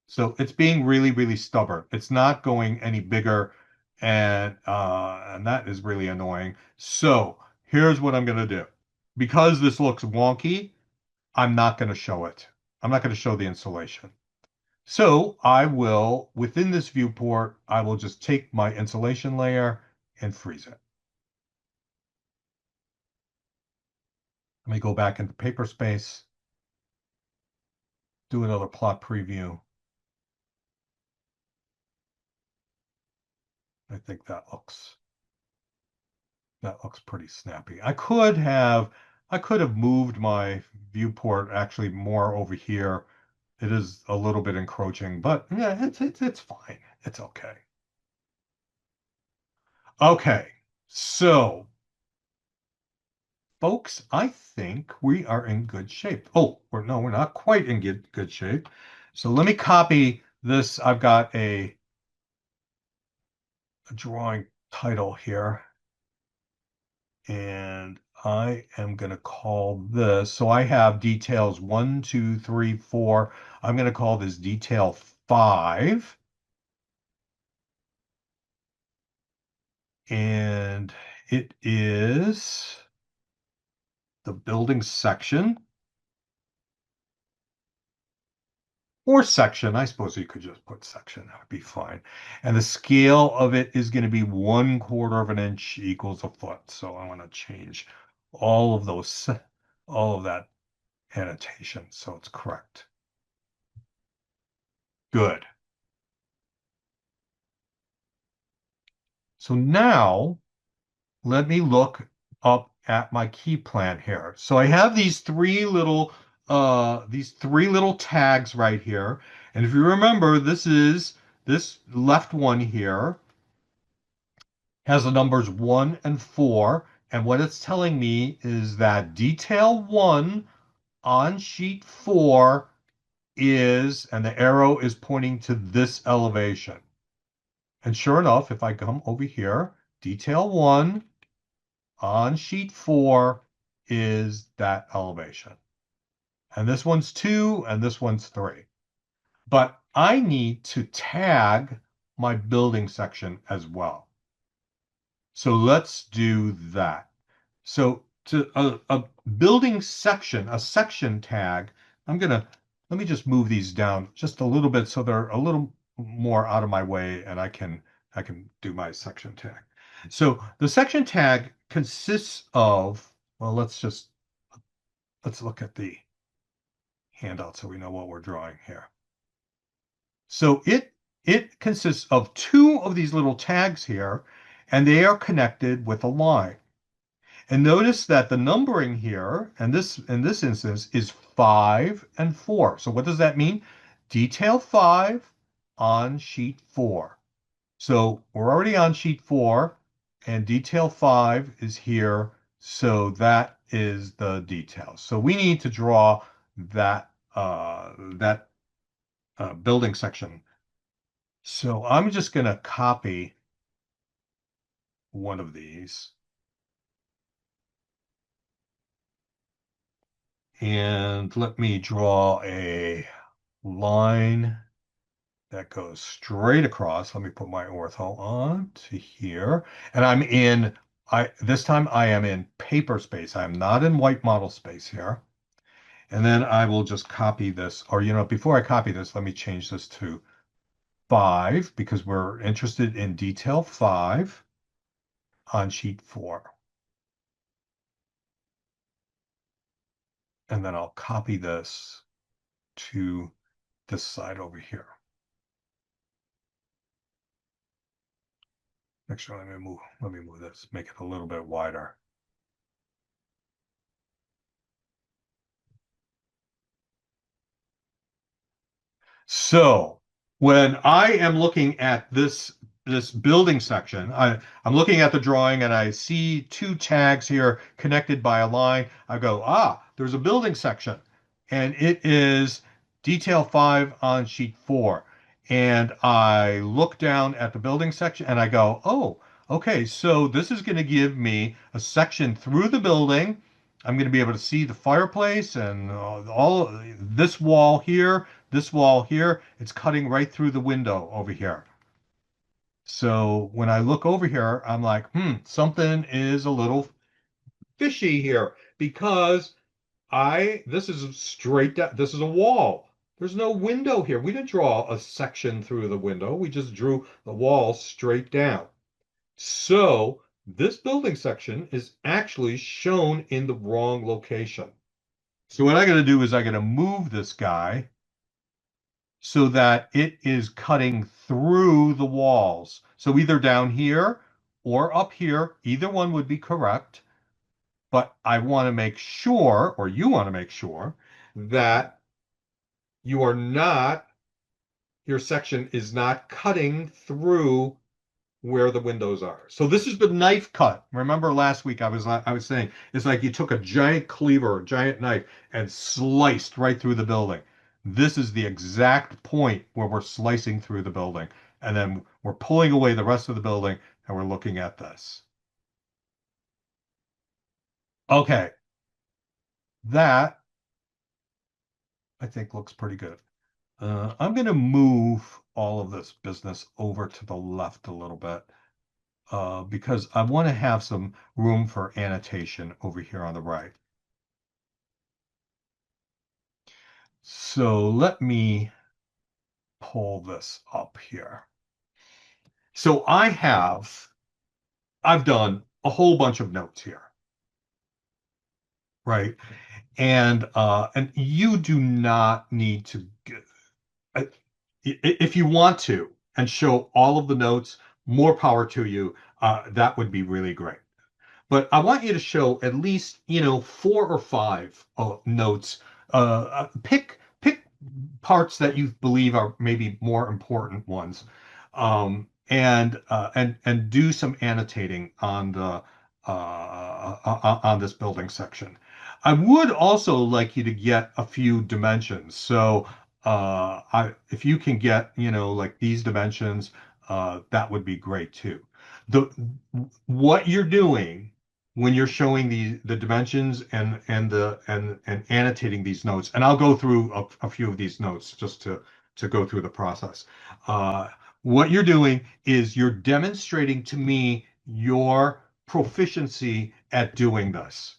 So it's being really, really stubborn. It's not going any bigger, and that is really annoying. So here's what I'm going to do. Because this looks wonky, I'm not going to show it. I'm not going to show the insulation. So I will, within this viewport, I will just take my insulation layer and freeze it. Let me go back into Paperspace, do another plot preview. I think that looks pretty snappy. I could have moved my viewport actually more over here. It is a little bit encroaching, but yeah, it's fine. It's okay. Okay, so folks, I think we are in good shape. Oh, no, we're not quite in good shape. So let me copy this. I've got a drawing title here. And I am going to call this. So I have details 1, 2, 3, 4. I'm going to call this detail 5. And it is the building section or section. I suppose you could just put section. That would be fine. And the scale of it is going to be 1/4 of an inch equals a foot. So I want to change all of that annotation so it's correct. Good. So now let me look up at my key plan here. So I have these three little tags right here. And if you remember, this left one here has the numbers 1 and 4. And what it's telling me is that detail 1 on sheet 4 is, and the arrow is pointing to this elevation. And sure enough, if I come over here, detail 1 on sheet 4 is that elevation. And this one's 2 and this one's 3. But I need to tag my building section as well. So let's do that. So to a building section, a section tag, let me just move these down just a little bit so they're a little more out of my way and I can do my section tag. So the section tag consists of, well, let's look at the handout so we know what we're drawing here. So it consists of two of these little tags here, and they are connected with a line. And notice that the numbering here, and this in this instance, is 5 and 4. So what does that mean? Detail 5 on sheet 4. So we're already on sheet 4, and detail 5 is here. So that is the detail. So we need to draw that building section. So I'm just going to copy one of these. And let me draw a line that goes straight across. Let me put my ortho on to here. And this time I am in paper space. I'm not in white model space here. And then I will just copy this, or before I copy this, let me change this to 5 because we're interested in detail 5 on sheet 4. And then I'll copy this to this side over here. Actually, let me move this, make it a little bit wider. So when I am looking at this building section, I'm looking at the drawing and I see two tags here connected by a line. I go, there's a building section, and it is detail 5 on sheet 4. And I look down at the building section and I go, oh, okay, so this is going to give me a section through the building. I'm going to be able to see the fireplace and all this wall here, this wall here. It's cutting right through the window over here. So when I look over here, I'm like, something is a little fishy here because this is straight down, this is a wall. There's no window here. We didn't draw a section through the window. We just drew the wall straight down. So this building section is actually shown in the wrong location. So what I got to do is I got to move this guy so that it is cutting through the walls. So either down here or up here, either one would be correct. But I want to make sure, or you want to make sure, that your section is not cutting through where the windows are. So this is the knife cut. Remember last week I was saying it's like you took a giant cleaver, a giant knife, and sliced right through the building. This is the exact point where we're slicing through the building, and then we're pulling away the rest of the building, and we're looking at this. Okay, that I think looks pretty good. I'm going to move all of this business over to the left a little bit because I want to have some room for annotation over here on the right. So let me pull this up here. So I've done a whole bunch of notes here, right? And you do not need to, if you want to, and show all of the notes, more power to you. That would be really great. But I want you to show at least, 4 or 5 notes. Pick parts that you believe are maybe more important ones, and do some annotating on the on this building section. I would also like you to get a few dimensions. So if you can get, like these dimensions, that would be great too. What you're doing when you're showing the dimensions and annotating these notes, and I'll go through a few of these notes just to go through the process. What you're doing is you're demonstrating to me your proficiency at doing this.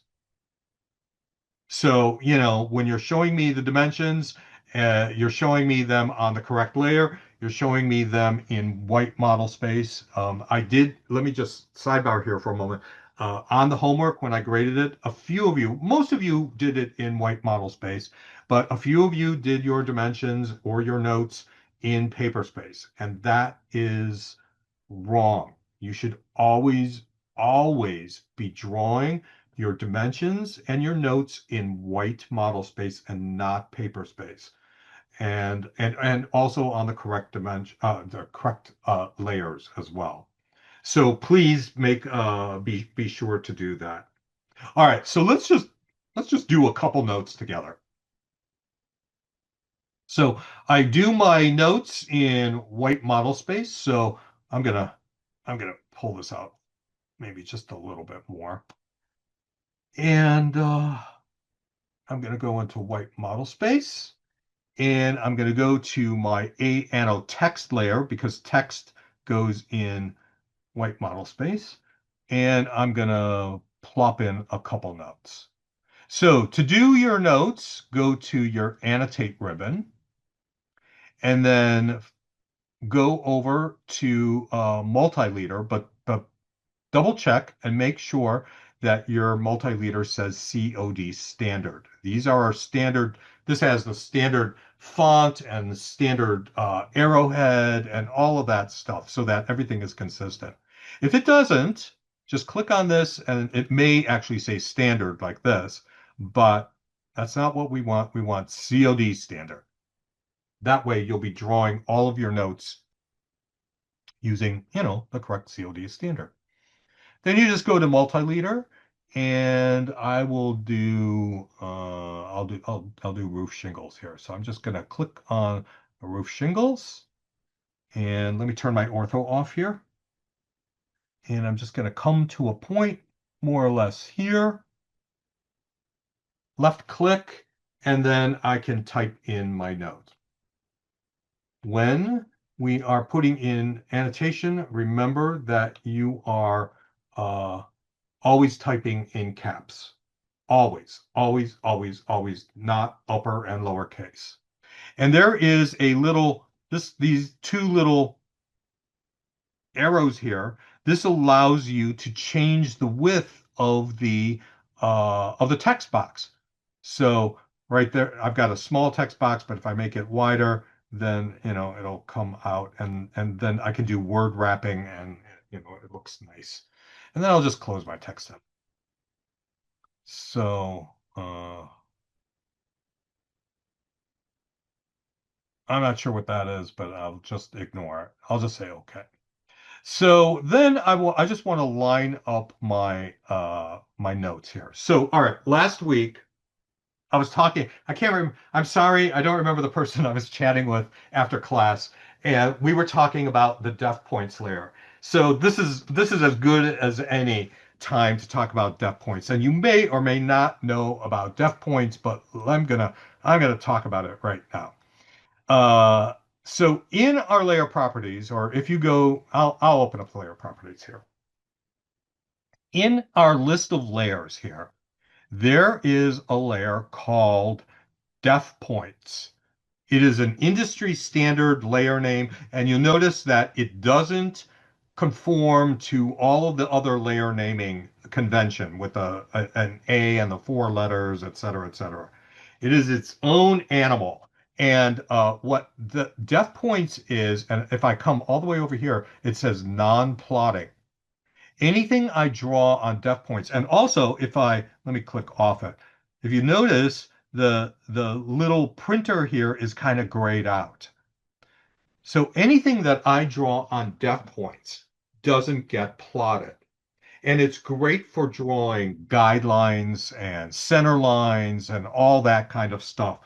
So, you know, when you're showing me the dimensions, you're showing me them on the correct layer. You're showing me them in white model space. Let me just sidebar here for a moment. On the homework, when I graded it, a few of you, most of you did it in white model space, but a few of you did your dimensions or your notes in paper space. And that is wrong. You should always be drawing your dimensions and your notes in white model space and not paper space. And also on the correct dimension, the correct layers as well. So please be sure to do that. All right, so let's just do a couple notes together. So I do my notes in white model space. So I'm gonna pull this out maybe just a little bit more. And I'm going to go into white model space. And I'm going to go to my ANO text layer because text goes in white model space. And I'm going to plop in a couple notes. So to do your notes, go to your annotate ribbon and then go over to multi-leader, but double check and make sure that your multi-leader says COD standard. These are our standard. This has the standard font and the standard arrowhead and all of that stuff so that everything is consistent. If it doesn't, just click on this and it may actually say standard like this, but that's not what we want. We want COD standard. That way you'll be drawing all of your notes using, the correct COD standard. Then you just go to multi-leader, and I will do I'll do roof shingles here. So I'm just gonna click on roof shingles, and let me turn my ortho off here. And I'm just gonna come to a point more or less here, left click, and then I can type in my note. When we are putting in annotation, remember that you are always typing in caps. Always, not upper and lower case. And there is these two little arrows here. This allows you to change the width of the text box. So right there, I've got a small text box, but if I make it wider, then it'll come out, and then I can do word wrapping, and it looks nice. And then I'll just close my text up. So I'm not sure what that is, but I'll just ignore it. I'll just say okay. So then I just want to line up my my notes here. So all right, last week I was talking, I can't remember, I'm sorry, I don't remember the person I was chatting with after class, and we were talking about the def points layer. So this is as good as any time to talk about def points. And you may or may not know about def points, but I'm gonna talk about it right now. Uh, so in our layer properties, or if you go, I'll open up the layer properties here. In our list of layers here, there is a layer called def points. It is an industry standard layer name, and you'll notice that it doesn't conform to all of the other layer naming convention with an A and the 4 letters, et cetera, et cetera. It is its own animal. And what the def points is, and if I come all the way over here, it says non-plotting. Anything I draw on def points, and also let me click off it. If you notice, the little printer here is kind of grayed out. So anything that I draw on def points doesn't get plotted. And it's great for drawing guidelines and center lines and all that kind of stuff.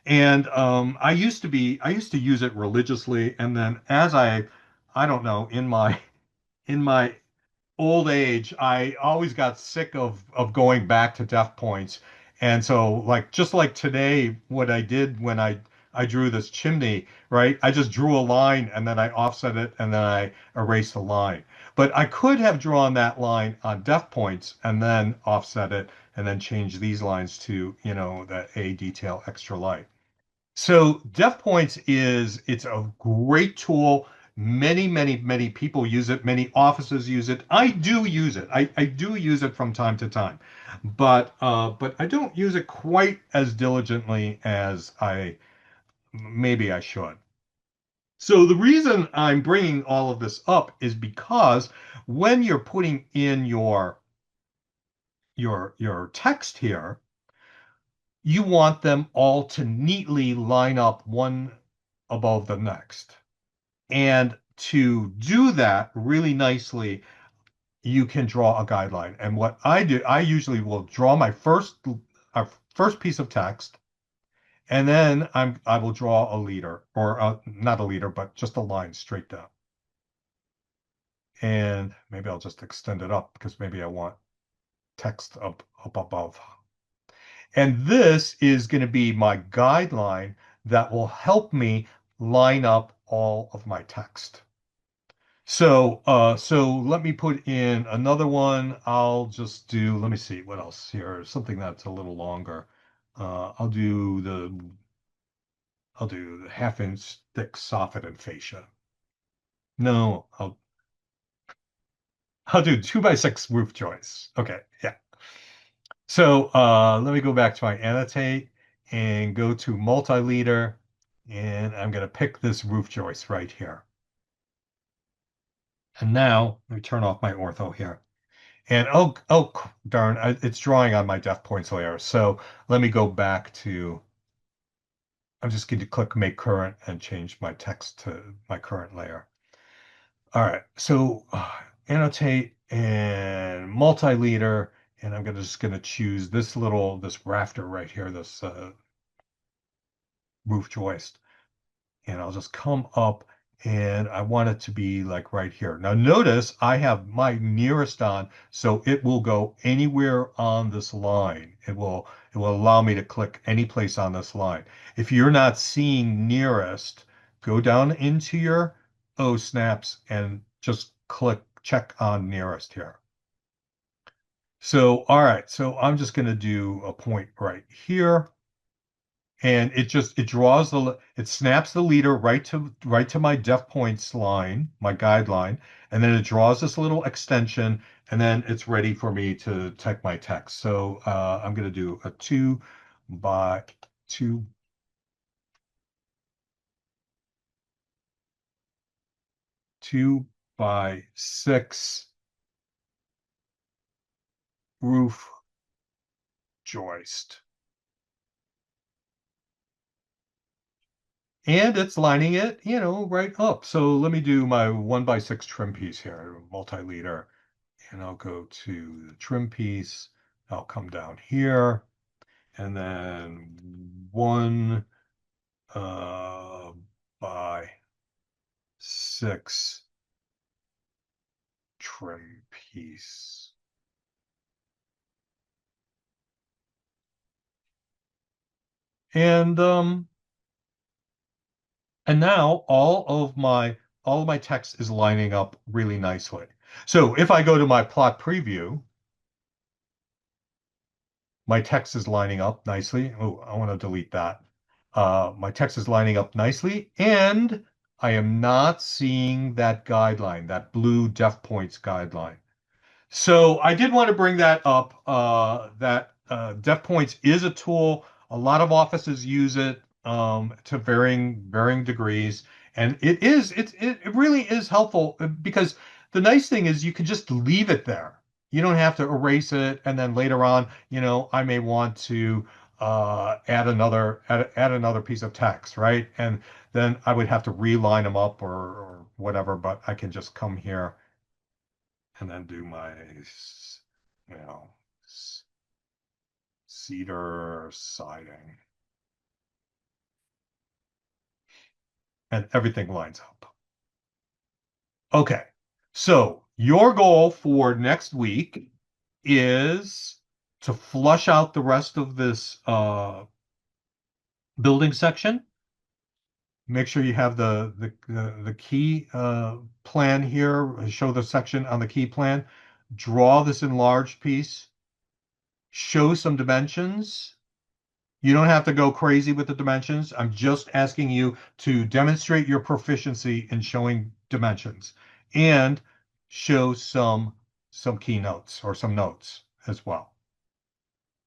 And I used to use it religiously. And then I don't know, in my old age, I always got sick of going back to def points. And so just like today, what I did when I I drew this chimney, right? I just drew a line and then I offset it and then I erased the line. But I could have drawn that line on def points and then offset it and then change these lines to, that A detail extra light. So def points it's a great tool. Many, many, many people use it. Many offices use it. I do use it. I do use it from time to time, but I don't use it quite as diligently as maybe I should. So the reason I'm bringing all of this up is because when you're putting in your text here, you want them all to neatly line up one above the next. And to do that really nicely, you can draw a guideline. And what I do, I usually will draw my first piece of text, and then I will draw a leader, or not a leader, but just a line straight down. And maybe I'll just extend it up because maybe I want text up above. And this is going to be my guideline that will help me line up all of my text. So let me put in another one. I'll just do, let me see what else here. Something that's a little longer. I'll do the 1/2 inch thick soffit and fascia. No, I'll do 2x6 roof joists. Okay, yeah. So let me go back to my annotate and go to multi-leader, and I'm going to pick this roof joist right here. And now let me turn off my ortho here. And oh darn, it's drawing on my def points layer. So let me go back to, I'm just going to click make current and change my text to my current layer. All right, so annotate and multi-leader, and I'm just going to choose this rafter right here, this roof joist. And I'll just come up and I want it to be like right here. Now notice I have my nearest on, so it will go anywhere on this line. It will allow me to click any place on this line. If you're not seeing nearest, go down into your O snaps and just check on nearest here. So, all right, so I'm just going to do a point right here. And it snaps the leader right to my def points line, my guideline, and then it draws this little extension, and then it's ready for me to type my text. So I'm going to do a 2x2 2x6 roof joist. And it's lining it, right up. So let me do my 1x6 trim piece here, multi-leader. And I'll go to the trim piece. I'll come down here. And then 1x6 trim piece. And now all of my text is lining up really nicely. So if I go to my plot preview, my text is lining up nicely. Oh, I want to delete that. My text is lining up nicely, and I am not seeing that guideline, that blue def points guideline. So I did want to bring that up, that def points is a tool. A lot of offices use it to varying degrees. And it really is helpful because the nice thing is you can just leave it there. You don't have to erase it. And then later on, I may want to add another piece of text, right? And then I would have to reline them up or whatever, but I can just come here and then do my, cedar siding. And everything lines up. Okay, so your goal for next week is to flush out the rest of this building section Make sure you have the key plan here. Show the section on the key plan. Draw this enlarged piece. Show some dimensions. You don't have to go crazy with the dimensions. I'm just asking you to demonstrate your proficiency in showing dimensions and show some keynotes or some notes as well.